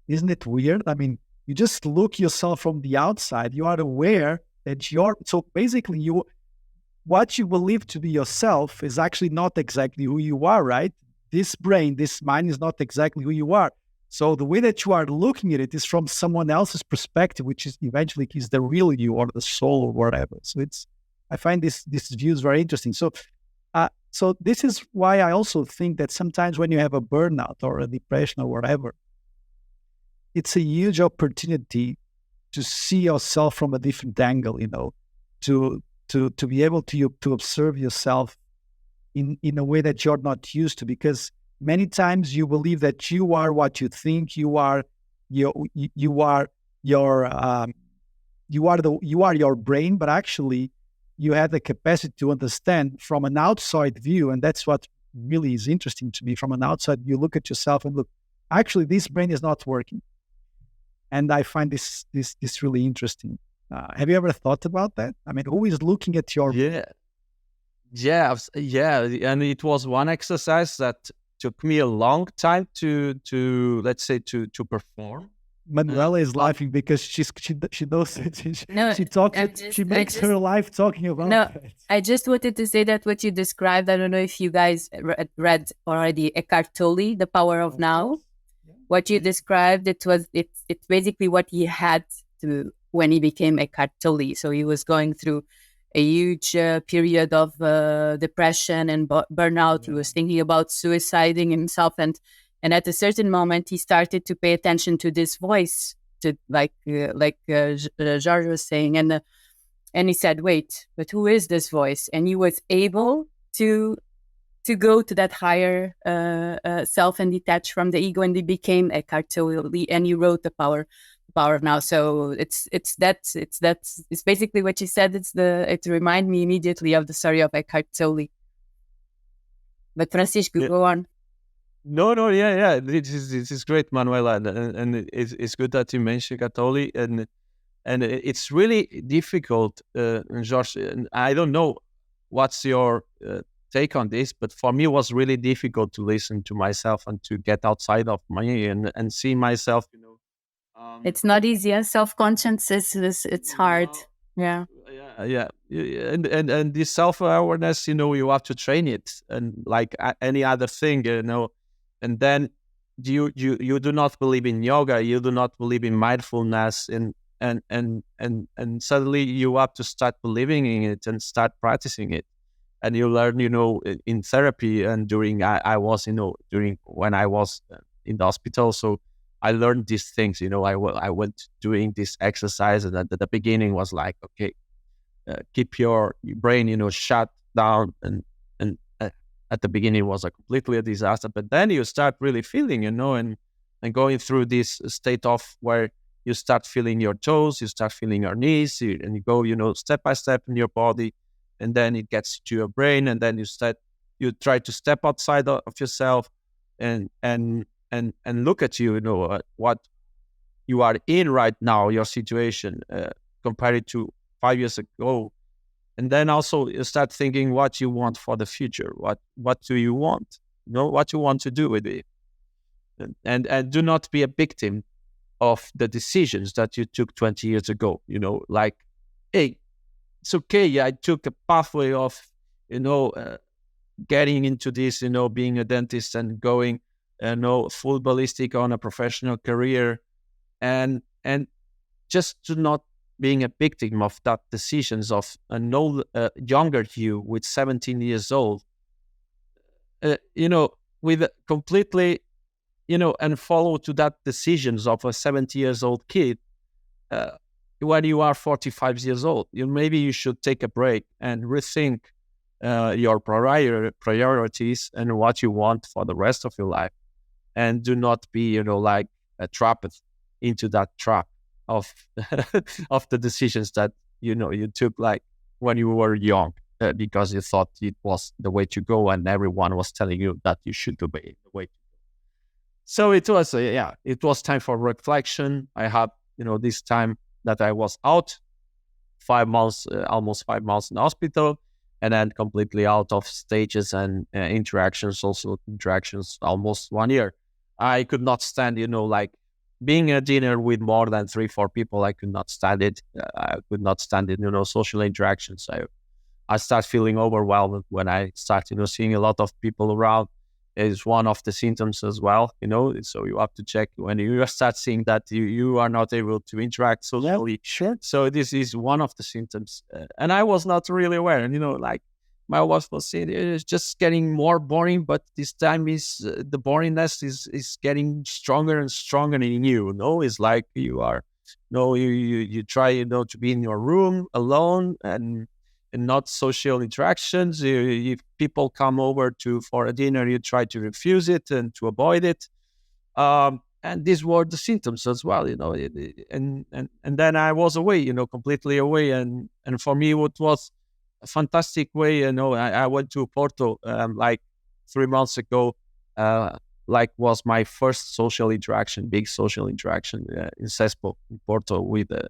Isn't it weird? I mean, you just look yourself from the outside. You are aware that so basically what you believe to be yourself is actually not exactly who you are, right? This brain, this mind is not exactly who you are. So the way that you are looking at it is from someone else's perspective, which is eventually is the real you or the soul or whatever. So I find this view is very interesting. So this is why I also think that sometimes when you have a burnout or a depression or whatever, it's a huge opportunity to see yourself from a different angle, to be able to observe yourself in a way that you're not used to, because many times you believe that you are what you think you are. You are your brain, but actually you have the capacity to understand from an outside view, and that's what really is interesting to me. From an outside, you look at yourself and look, actually, this brain is not working, and I find this really interesting. Have you ever thought about that? I mean, who is looking at your... Yeah. And it was one exercise that took me a long time to let's say, to perform. Manuela is laughing because she knows it. She makes her life talking about that. I just wanted to say that what you described, I don't know if you guys read already Eckhart Tolle, The Power of Now. Yeah. What you described, it's basically what he had to when he became Eckhart Tolle. So he was going through a huge period of depression and burnout. Yeah. He was thinking about suiciding himself, and at a certain moment he started to pay attention to this voice, to like George was saying, and he said, "Wait, but who is this voice?" And he was able to go to that higher self and detach from the ego, and he became Eckhart Tolle, and he wrote The Power of Now. So it's basically what you said. It reminded me immediately of the story of Eckhart Tolle. But Francisco, go on. No, yeah. This is great, Manuela, and it's good that you mentioned Eckhart Tolle, and it's really difficult, George. And I don't know what's your take on this, but for me, it was really difficult to listen to myself and to get outside of me and see myself. It's not easy. Self-conscious it's hard. Yeah. And this self-awareness, you have to train it, and like any other thing, and then you do not believe in yoga, you do not believe in mindfulness, and suddenly you have to start believing in it and start practicing it. And you learn, in therapy, and during I was, during when I was in the hospital, so I learned these things. I went doing this exercise, and at the beginning was like, okay, keep your brain, shut down, and at the beginning it was completely a disaster. But then you start really feeling, and going through this state of where you start feeling your toes, you start feeling your knees, and you go, step by step in your body, and then it gets to your brain, and then you try to step outside of yourself, and look at what you are in right now, your situation, compared to 5 years ago. And then also you start thinking what you want for the future. What do you want? What you want to do with it. And do not be a victim of the decisions that you took 20 years ago. Like, hey, it's okay. I took a pathway of getting into this, being a dentist and going, full ballistic on a professional career, and just to not being a victim of that decisions of an old, younger you with 17 years old, with completely, and follow to that decisions of a 70 years old kid. When you are 45 years old, maybe you should take a break and rethink your priorities and what you want for the rest of your life, and do not be, trapped into that trap of of the decisions that you took like when you were young, because you thought it was the way to go, and everyone was telling you that you should obey the way. So it was, it was time for reflection. I had, this time that I was out 5 months, almost 5 months in the hospital, and then completely out of stages and interactions, social interactions, almost 1 year. I could not stand, being at dinner with more than 3-4 people. I could not stand it. I could not stand it, social interactions. I start feeling overwhelmed when I start, seeing a lot of people around. Is one of the symptoms as well, so you have to check when you start seeing that you are not able to interact socially. Yeah, sure. So this is one of the symptoms. And I was not really aware, my wife was saying it's just getting more boring, but this time is the boringness is getting stronger and stronger in you. It's like you are, you try, to be in your room alone and not social interactions. If people come over for a dinner, you try to refuse it and to avoid it. And these were the symptoms as well, and then I was away, completely away. And for me, it was a fantastic way. I went to Porto like 3 months ago, was my first social interaction, big social interaction in CESPO in Porto with the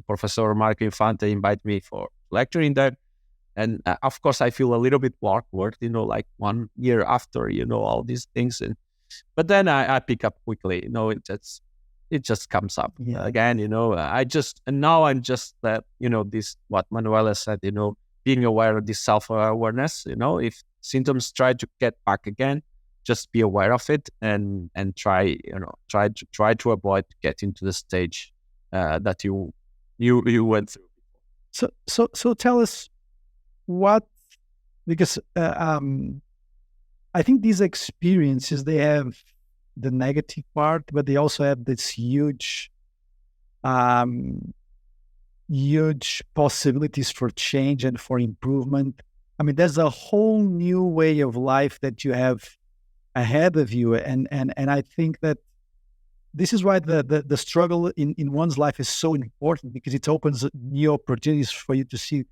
Professor Marco Infante invited me for lecturing there. And of course, I feel a little bit awkward, 1 year after, all these things. But then I pick up quickly, it just comes up again, and now I'm just that, this, what Manuela said, being aware of this self-awareness, if symptoms try to get back again, just be aware of it and try to avoid getting to the stage that you went through. So tell us what, because I think these experiences, they have the negative part, but they also have this huge possibilities for change and for improvement. I mean, there's a whole new way of life that you have ahead of you, and I think that this is why the struggle in one's life is so important, because it opens new opportunities for you to see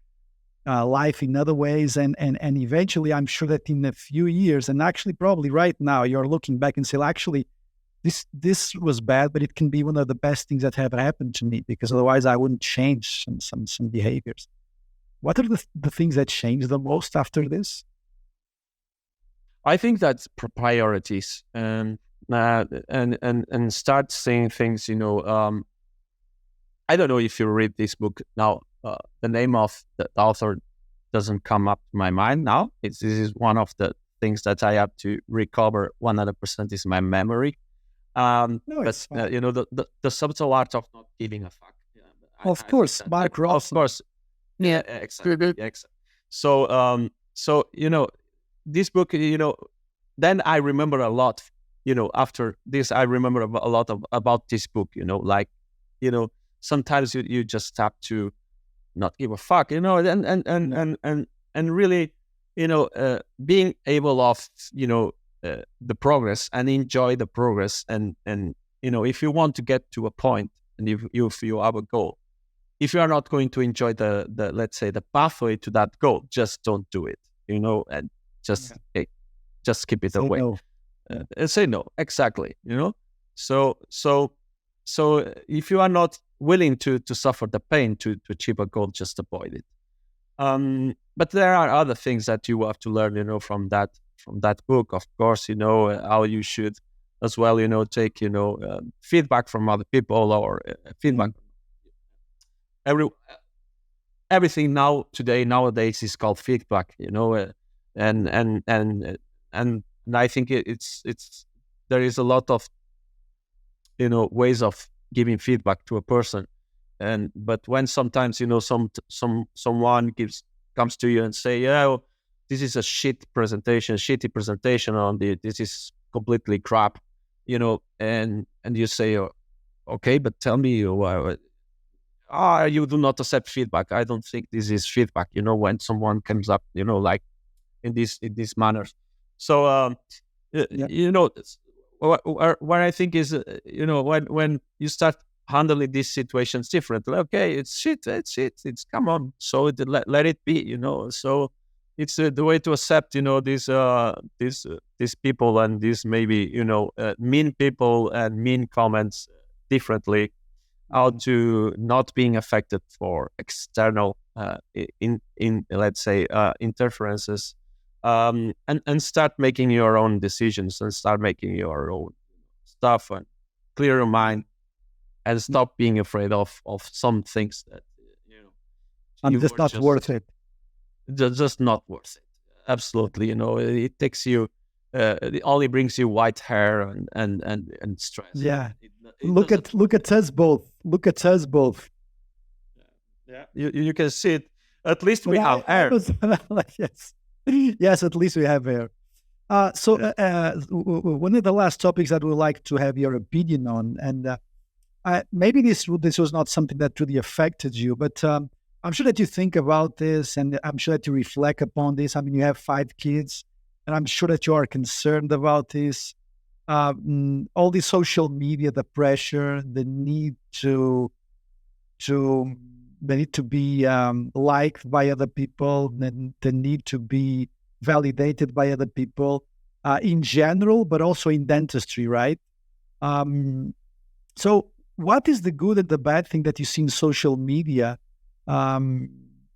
life in other ways, and eventually, I'm sure that in a few years, and actually probably right now, you're looking back and say, actually, this was bad, but it can be one of the best things that have happened to me, because otherwise I wouldn't change some behaviors. What are the things that changed the most after this? I think that's priorities, and start saying things. I don't know if you read this book now. The name of the author doesn't come up to my mind now. This is one of the things that I have to recover 100% is my memory. No, but the subtle art of not giving a fuck. Of course, Mark Ross. Of course, Yeah, exactly. Exactly. So, this book, then I remember a lot. After this, I remember a lot about this book. Sometimes you just have to not give a fuck, and really, being able of, the progress and enjoy the progress. And if you want to get to a point, and if you have a goal, if you are not going to enjoy the let's say the pathway to that goal, just don't do it, and just keep it away. No. And say no, exactly, So if you are not willing to suffer the pain to achieve a goal, just avoid it. But there are other things that you have to learn, from that book. Of course, how you should as well, take, feedback from other people, or feedback. everything nowadays is called feedback, and I think it's there is a lot of ways of giving feedback to a person, but when sometimes someone comes to you and say, this is a shitty presentation on this is completely crap, and you say, okay, but tell me why. You do not accept feedback. I don't think this is feedback, when someone comes up, like in this manner. So, what I think is, when you start handling these situations differently, okay, it's shit, it's come on. So let it be, so it's the way to accept, these people and these maybe, mean people and mean comments differently, how to not being affected for external in let's say interferences, and start making your own decisions and start making your own stuff and clear your mind and stop being afraid of some things that I'm just not worth it. Just not worth it. Absolutely, it takes you. It only brings you white hair and stress. Yeah. Look at us both. Look at us both. Yeah. You can see it. At least we have hair. Yes, at least we have hair. One of the last topics that we'd like to have your opinion on, and maybe this was not something that really affected you, but I'm sure that you think about this, and I'm sure that you reflect upon this. I mean, you have 5 kids, and I'm sure that you are concerned about this. All the social media, the pressure, the need to be liked by other people, the need to be validated by other people in general, but also in dentistry, right? So what is the good and the bad thing that you see in social media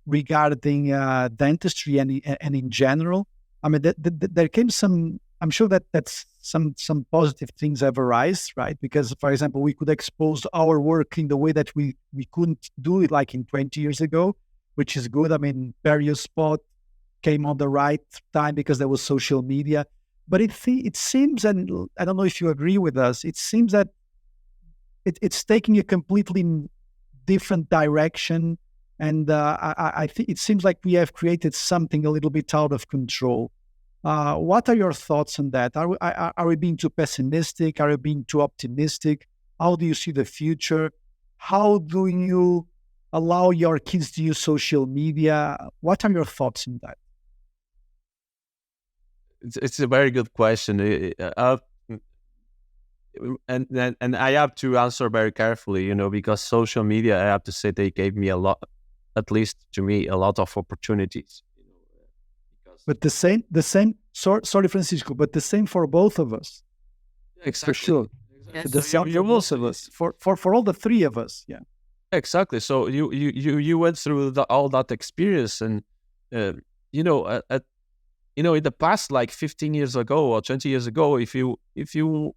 regarding dentistry and in general? I mean, there came some. I'm sure that's some positive things have arisen, right? Because, for example, we could expose our work in the way that we couldn't do it like in 20 years ago, which is good. I mean, Periospot came on the right time because there was social media. But it seems, and I don't know if you agree with us, it seems that it's taking a completely different direction. And I think it seems like we have created something a little bit out of control. What are your thoughts on that? Are we being too pessimistic? Are we being too optimistic? How do you see the future? How do you allow your kids to use social media? What are your thoughts on that? It's a very good question, and I have to answer very carefully, because social media, I have to say, they gave me a lot, at least to me, a lot of opportunities. But the same. Sorry, Francisco, but the same for both of us. Exactly. For sure. Yes. The same for both of us. For all the 3 of us. Yeah. Exactly. So you went through all that experience, and in the past, like 15 years ago or 20 years ago, if you if you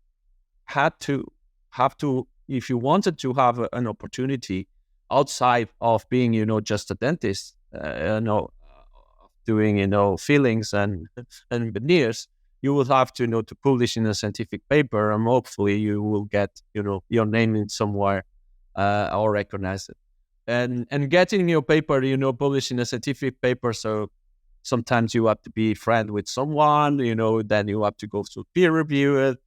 wanted to have an opportunity outside of being, just a dentist, doing, fillings and veneers, you would have to, to publish in a scientific paper, and hopefully you will get, your name in somewhere or recognize it. And getting your paper, published in a scientific paper, so sometimes you have to be friend with someone, then you have to go through peer review it,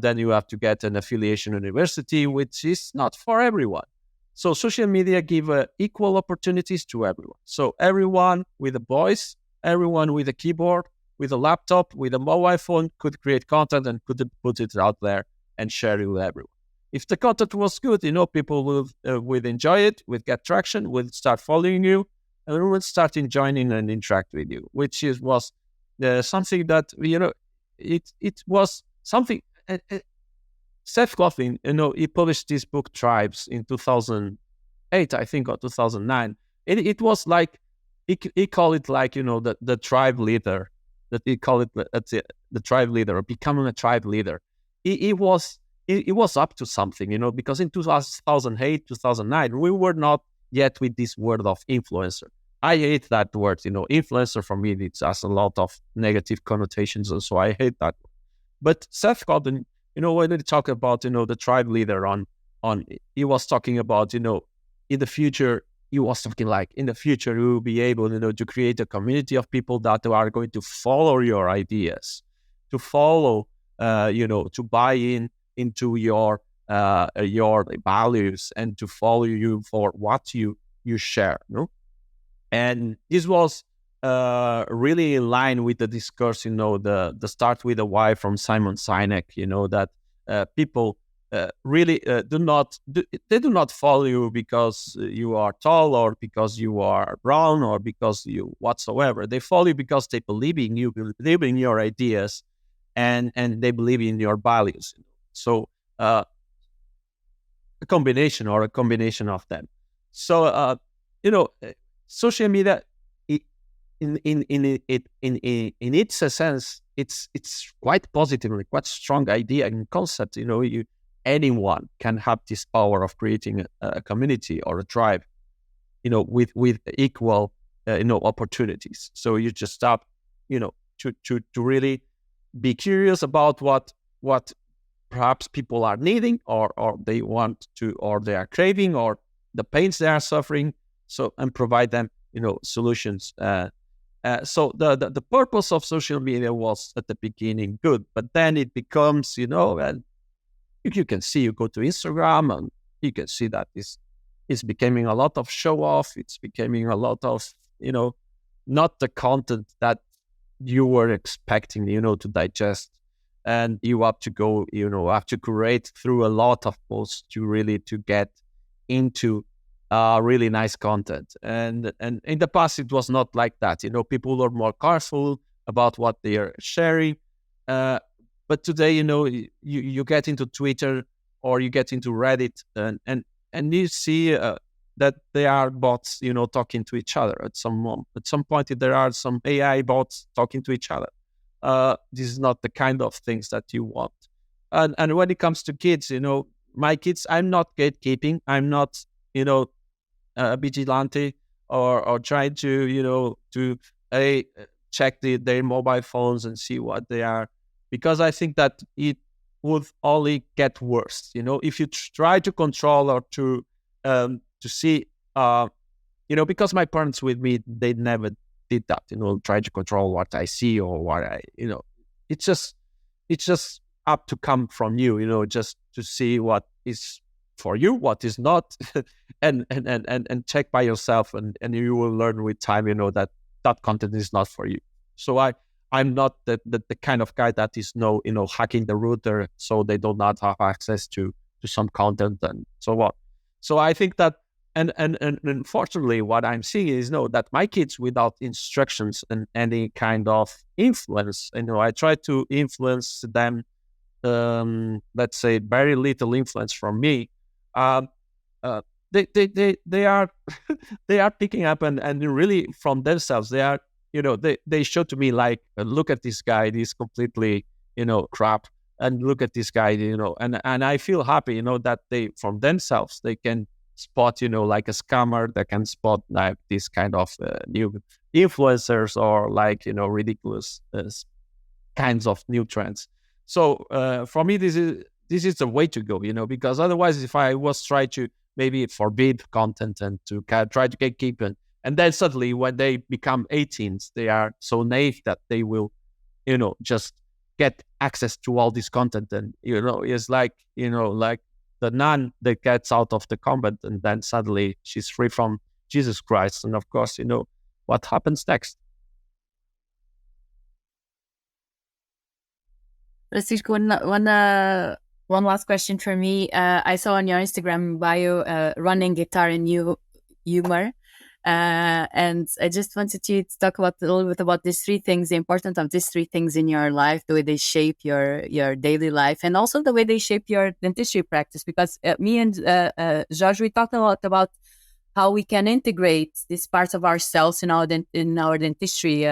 then you have to get an affiliation university, which is not for everyone. So social media give equal opportunities to everyone. So everyone with a voice, everyone with a keyboard, with a laptop, with a mobile phone could create content and could put it out there and share it with everyone. If the content was good, people would enjoy it, would get traction, would start following you, and would start enjoying and interact with you, which was something that, it was something. Seth Godin, he published this book Tribes in 2008, I think, or 2009. It was like, he called it like, the tribe leader, that he called it the tribe leader, or becoming a tribe leader. It was up to something, because in 2008, 2009, we were not yet with this word of influencer. I hate that word. Influencer for me, it has a lot of negative connotations, and so I hate that. But Seth Godin, when they talk about, the tribe leader he was talking about, in the future, he was talking like, in the future, you will be able, to create a community of people that are going to follow your ideas, to follow, to buy into your values, and to follow you for what you share. And this was really in line with the discourse, the Start With a Why from Simon Sinek, that people really do not follow you because you are tall, or because you are brown, or because you whatsoever. They follow you because they believe in you, believe in your ideas, and they believe in your values. So a combination of them. So social media, in its sense, it's quite positive, quite strong idea and concept. Anyone can have this power of creating a community or a tribe, with equal opportunities. So you just stop, to really be curious about what perhaps people are needing, or they want to, or they are craving, or the pains they are suffering. So, and provide them, solutions. So the purpose of social media was at the beginning good, but then it becomes, and you can see, you go to Instagram, and you can see that it's becoming a lot of show off. It's becoming a lot of, not the content that you were expecting, to digest. And you have to go, have to curate through a lot of posts to get into really nice content. And in the past, it was not like that. People were more careful about what they are sharing. But today, you get into Twitter, or you get into Reddit, and you see that there are bots, talking to each other. At some point, there are some AI bots talking to each other. This is not the kind of things that you want. And when it comes to kids, my kids, I'm not gatekeeping. I'm not, a vigilante, or trying to check their mobile phones and see what they are, because I think that it would only get worse. If you try to control, or to see, because my parents with me, they never did that. Try to control what I see, or what I, it's just up to come from you. Just to see what is for you, what is not, and check by yourself, and you will learn with time, that content is not for you. So I'm not the kind of guy that is hacking the router so they do not have access to some content and so on. So I think that, and unfortunately, what I'm seeing is that my kids, without instructions and any kind of influence, I try to influence them. Let's say very little influence from me. They are they are picking up and really from themselves. They are, they show to me like, look at this guy, he's completely crap, and look at this guy, and I feel happy, that they from themselves they can spot, like a scammer, that can spot like this kind of new influencers, or like ridiculous kinds of new trends. So for me, this is the way to go, because otherwise, if I was try to maybe forbid content and to try to keep it, and then suddenly when they become 18s, they are so naive that they will, just get access to all this content, and it's like, like the nun that gets out of the convent, and then suddenly she's free from Jesus Christ, and of course, what happens next. Francisco, one last question for me. I saw on your Instagram bio running, guitar, and humor. And I just wanted you to talk a little bit about these three things, the importance of these three things in your life, the way they shape your daily life, and also the way they shape your dentistry practice. Because me and Jorge, we talked a lot about how we can integrate these parts of ourselves in our dentistry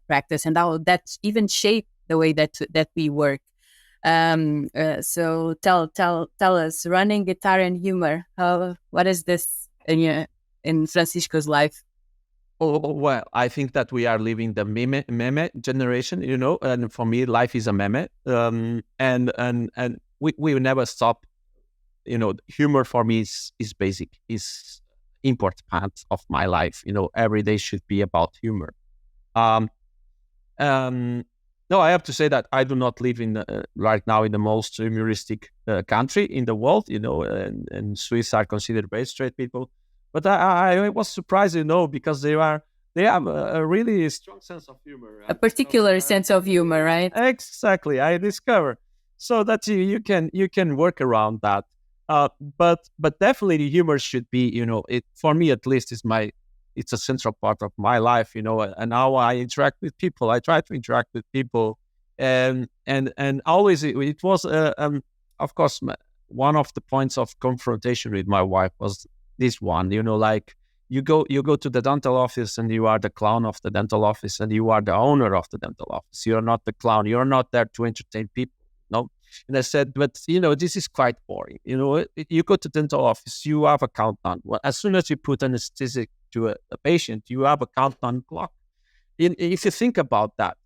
practice, and how that even shape the way that we work. So tell us, running, guitar, and humor. What is this in Francisco's life? Oh, well, I think that we are living the meme generation, and for me, life is a meme. And we will never stop. Humor for me is basic, is important part of my life. Every day should be about humor. Um, no, I have to say that I do not live in right now in the most humoristic country in the world. And Swiss are considered very straight people, but I was surprised, because they have a really strong sense of humor. A particular sense of humor, right? Exactly, I discovered so that you can work around that. But definitely the humor should be, it for me at least it's a central part of my life, and how I interact with people. I try to interact with people, and always it was, of course, one of the points of confrontation with my wife was this one. Like you go to the dental office and you are the clown of the dental office, and you are the owner of the dental office. You are not the clown. You are not there to entertain people. No. And I said, but this is quite boring. You go to dental office, you have a countdown. Well, as soon as you put anesthetic to a patient, you have a countdown clock. If you think about that,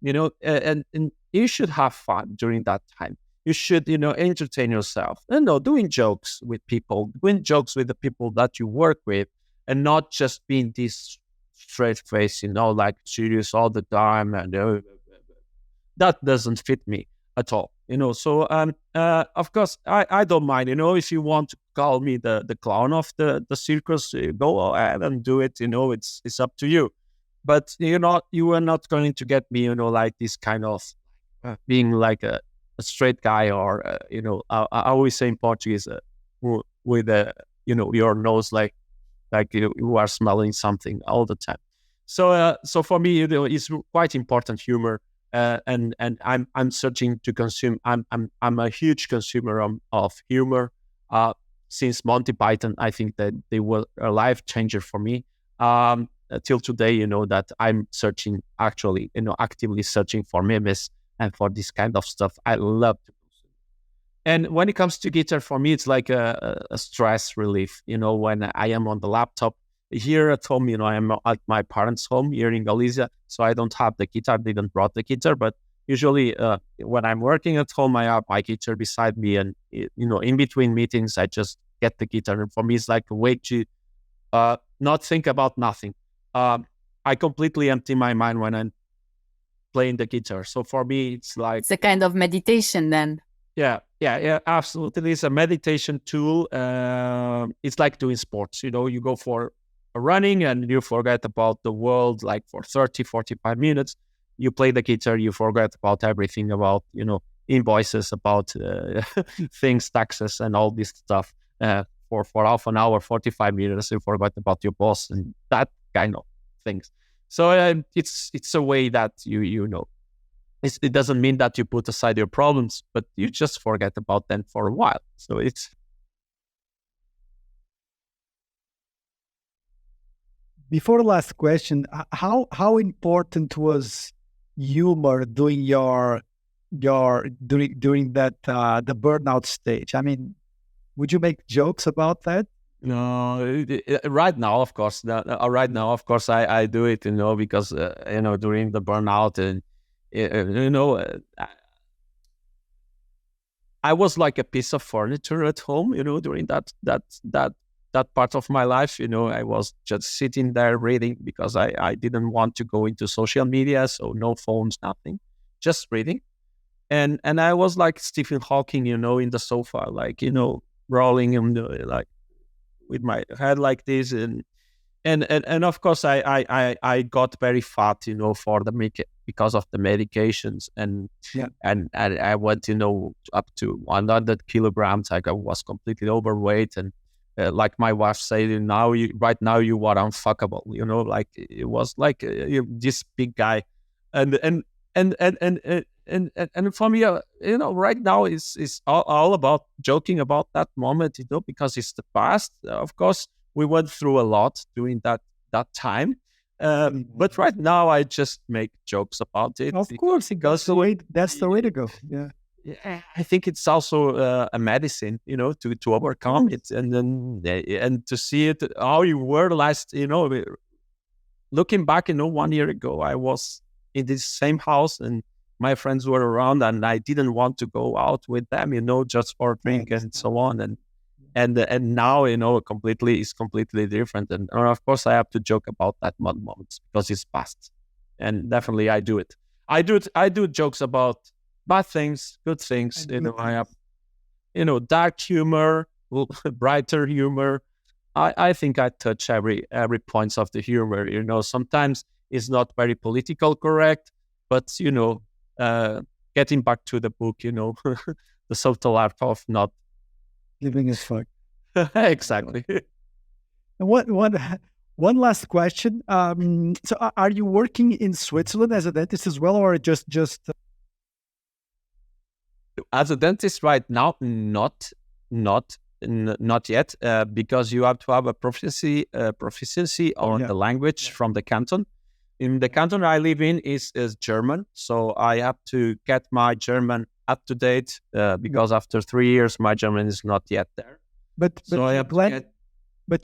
and you should have fun during that time. You should, entertain yourself. Doing jokes with people, doing jokes with the people that you work with, and not just being this straight face, like serious all the time. And that doesn't fit me at all. So of course I don't mind, if you want to call me the clown of the circus, go ahead and do it. It's up to you, but you are not going to get me, like this kind of being like a straight guy, or I always say in Portuguese, with your nose like you are smelling something all the time. So for me, it's quite important, humor. And I'm searching to consume. I'm a huge consumer of humor. Since Monty Python, I think that they were a life changer for me. Till today, that I'm searching, actually, actively searching for memes and for this kind of stuff. I love to consume. And when it comes to guitar, for me, it's like a stress relief. When I am on the laptop. Here at home, I am at my parents' home here in Galicia, so I don't have the guitar. They didn't brought the guitar, but usually when I'm working at home, I have my guitar beside me, and in between meetings, I just get the guitar. And for me, it's like a way to not think about nothing. I completely empty my mind when I'm playing the guitar. So for me, it's like it's a kind of meditation then. Yeah, absolutely. It's a meditation tool. It's like doing sports. You go for running and you forget about the world, like for 30, 45 minutes. You play the guitar, you forget about everything, about, invoices, about things, taxes, and all this stuff. For half an hour, 45 minutes, you forgot about your boss and that kind of things. So it's a way that it doesn't mean that you put aside your problems, but you just forget about them for a while. So it's... Before the last question, how important was humor during during that the burnout stage? I mean, would you make jokes about that? No, right now, of course. I do it, because during the burnout, and I was like a piece of furniture at home, during that part of my life. I was just sitting there reading, because I didn't want to go into social media, so no phones, nothing, just reading. And I was like Stephen Hawking, in the sofa, like, rolling and like with my head like this, and of course I got very fat, for because of the medications, and I went, up to 100 kilograms. I was completely overweight, and like my wife said, right now you are unfuckable. Like it was like this big guy, and for me, right now is all about joking about that moment, because it's the past. Of course, we went through a lot during that time, but right now I just make jokes about it. Of course, that's the way to go. Yeah. I think it's also a medicine, to overcome it, and then and to see it how you were last, looking back, 1 year ago, I was in this same house and my friends were around and I didn't want to go out with them, just for drink and so on. And now, it's completely different. And of course I have to joke about that moments because it's past. And definitely I do it. I do jokes about bad things, good things. I have, dark humor, brighter humor. I think I touch every points of the humor. Sometimes it's not very political correct, but getting back to the book, the subtle art of not Living as fuck. exactly. And one last question. So are you working in Switzerland as a dentist as well, or just As a dentist right now? Not yet, because you have to have a proficiency on the language from the canton. In the canton I live in is German, so I have to get my German up to date because after 3 years my German is not yet there. But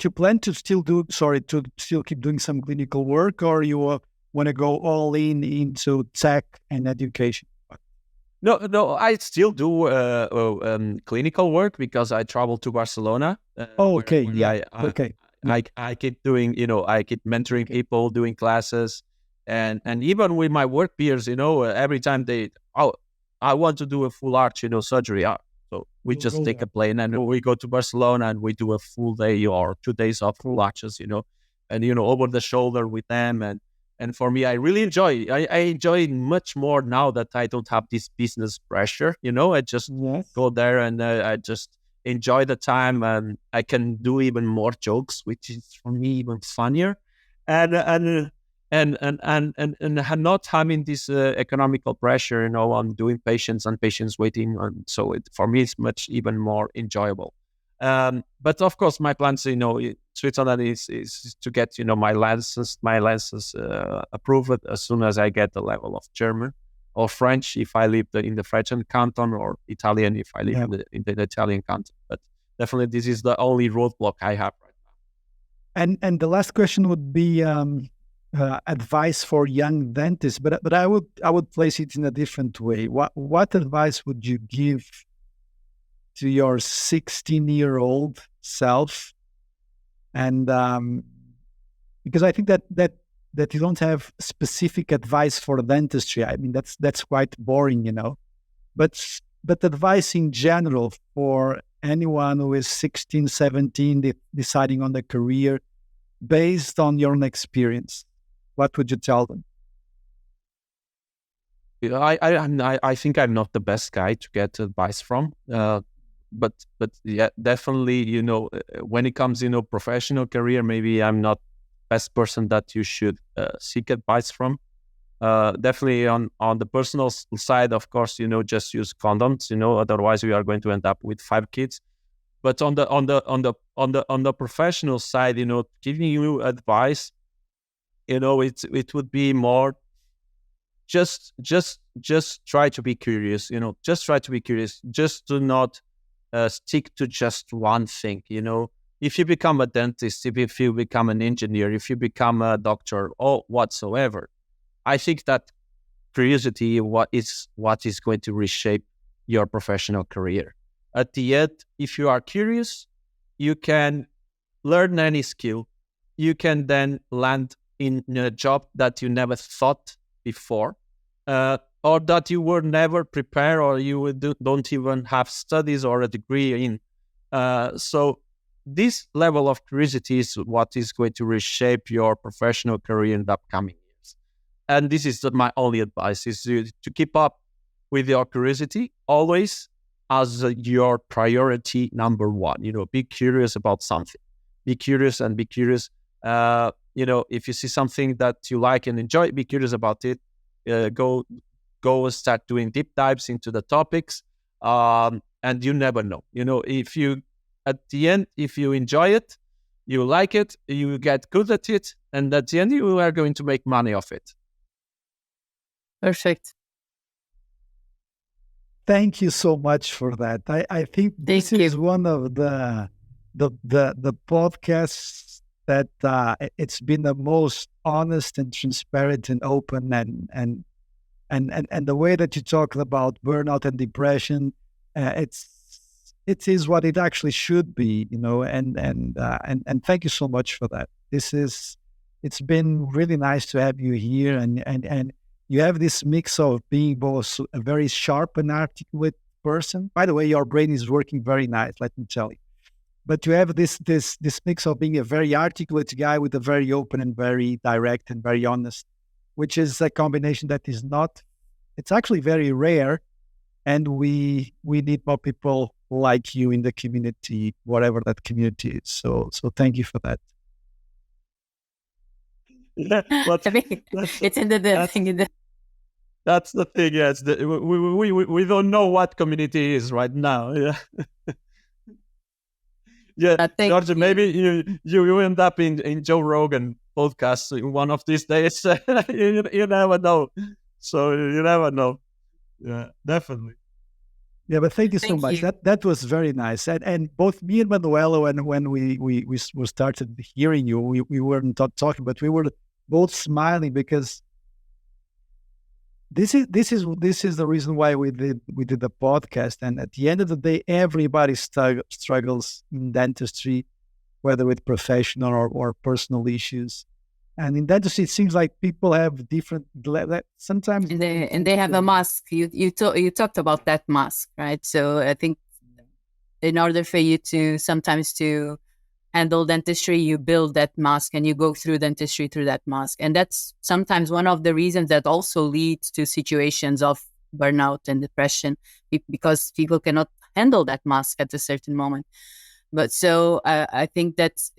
you plan to still keep doing some clinical work, or you want to go all into tech and education? No, I still do clinical work because I travel to Barcelona. Okay. I keep doing, I keep mentoring people, doing classes, and even with my work peers, every time I want to do a full arch, surgery. So we just take a plane and we go to Barcelona and we do a full day or 2 days of full arches, and over the shoulder with them. And for me, I really enjoy. I enjoy much more now that I don't have this business pressure. I just go there and I just enjoy the time, and I can do even more jokes, which is for me even funnier, and not having this economical pressure, on doing patients waiting, and so for me it's much even more enjoyable. But of course, my plans, Switzerland is to get, my licenses approved as soon as I get the level of German or French if I live in the French canton, or Italian if I live in the Italian canton. But definitely, this is the only roadblock I have right now. And the last question would be advice for young dentists, but I would place it in a different way. What advice would you give to your 16-year-old self? And because I think that you don't have specific advice for dentistry. I mean, that's quite boring, but advice in general for anyone who is 16, 17, deciding on the career based on your own experience, what would you tell them? I think I'm not the best guy to get advice from. But yeah, definitely, when it comes, professional career, maybe I'm not best person that you should seek advice from. Definitely on the personal side, of course, just use condoms, otherwise we are going to end up with 5 kids. But on the professional side, giving you advice, it would be more just try to be curious, just try to be curious, just do not stick to just one thing. If you become a dentist, if you become an engineer, if you become a doctor or whatsoever, I think that curiosity what is going to reshape your professional career. At the end, if you are curious, you can learn any skill. You can then land in a job that you never thought before, or that you were never prepared, or you don't even have studies or a degree in. So this level of curiosity is what is going to reshape your professional career in the upcoming years. And this is my only advice, is to keep up with your curiosity always as your priority number one. Be curious about something. Be curious and be curious. If you see something that you like and enjoy, be curious about it. Go and start doing deep dives into the topics. And you never know. If you, at the end, if you enjoy it, you like it, you get good at it, and at the end, you are going to make money off it. Perfect. thank you so much for that. I think this is one of the podcasts that it's been the most honest and transparent and open, and the way that you talk about burnout and depression, it is what it actually should be, and thank you so much for that. It's been really nice to have you here, and you have this mix of being both a very sharp and articulate person. By the way, your brain is working very nice, let me tell you. But you have this mix of being a very articulate guy with a very open and very direct and very honest, which is a combination that is not, it's actually very rare. And we need more people like you in the community, whatever that community is. So thank you for that. Yeah, but it's in the thing. That's the thing. Yes, we don't know what community is right now. Yeah. Yeah, George, maybe you end up in Joe Rogan podcast in one of these days. you never know. So you never know. Yeah, definitely. Yeah, but thank you so much. That was very nice. And both me and Manuelo, and when we started hearing you, we weren't talking, but we were both smiling, because this is the reason why we did the podcast. And at the end of the day, everybody struggles in dentistry, whether with professional or personal issues. And in dentistry, it seems like people have different sometimes, and they have a mask. You talked about that mask, right? So I think in order for you to sometimes to handle dentistry, you build that mask and you go through dentistry through that mask. And that's sometimes one of the reasons that also leads to situations of burnout and depression, because people cannot handle that mask at a certain moment. But so I think that's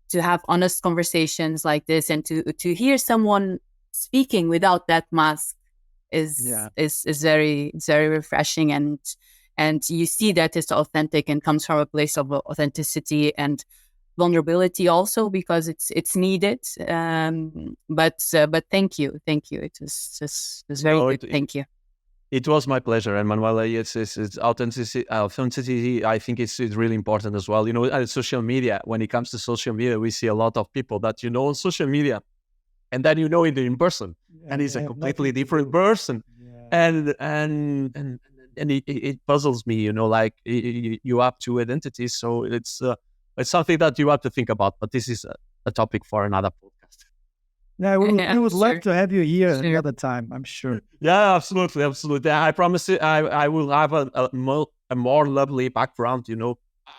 to have honest conversations like this, and to hear someone speaking without that mask is very refreshing, and you see that it's authentic and comes from a place of authenticity and vulnerability also, because it's needed. But thank you. It was very good. Thank you. It was my pleasure, and Manuela, it's authenticity. I think it's really important as well. Social media. When it comes to social media, we see a lot of people that on social media, and then in person, and he's a completely different person, and it puzzles me. Like you have two identities, so it's something that you have to think about. But this is a topic for another podcast. Yeah, we would love to have you here another time, I'm sure. Yeah, absolutely. I promise you, I will have a more lovely background.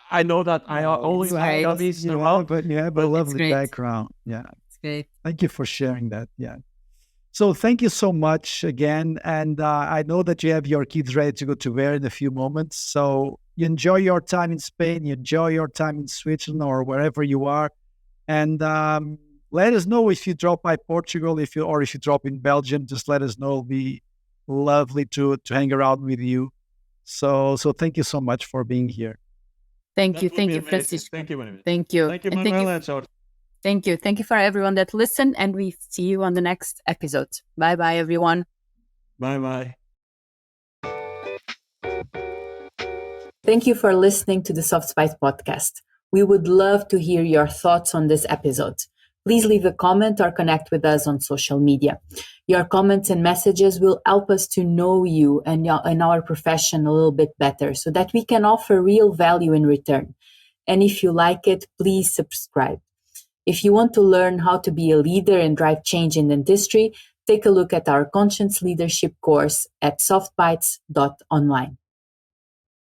I know that I only have this, but you have a lovely background. Yeah, it's great. Thank you for sharing that. Yeah. So thank you so much again, and I know that you have your kids ready to go to bed in a few moments. So you enjoy your time in Spain, you enjoy your time in Switzerland or wherever you are, and let us know if you drop by Portugal, if you drop in Belgium. Just let us know. It'll be lovely to hang around with you. So thank you so much for being here. Thank you, Francisco. Thank you, thank you, Manuela. Thank you for everyone that listened, and we see you on the next episode. Bye, everyone. Bye. Thank you for listening to the Soft Spice podcast. We would love to hear your thoughts on this episode. Please leave a comment or connect with us on social media. Your comments and messages will help us to know you and our profession a little bit better, so that we can offer real value in return. And if you like it, please subscribe. If you want to learn how to be a leader and drive change in dentistry, take a look at our Conscience Leadership course at softbites.online.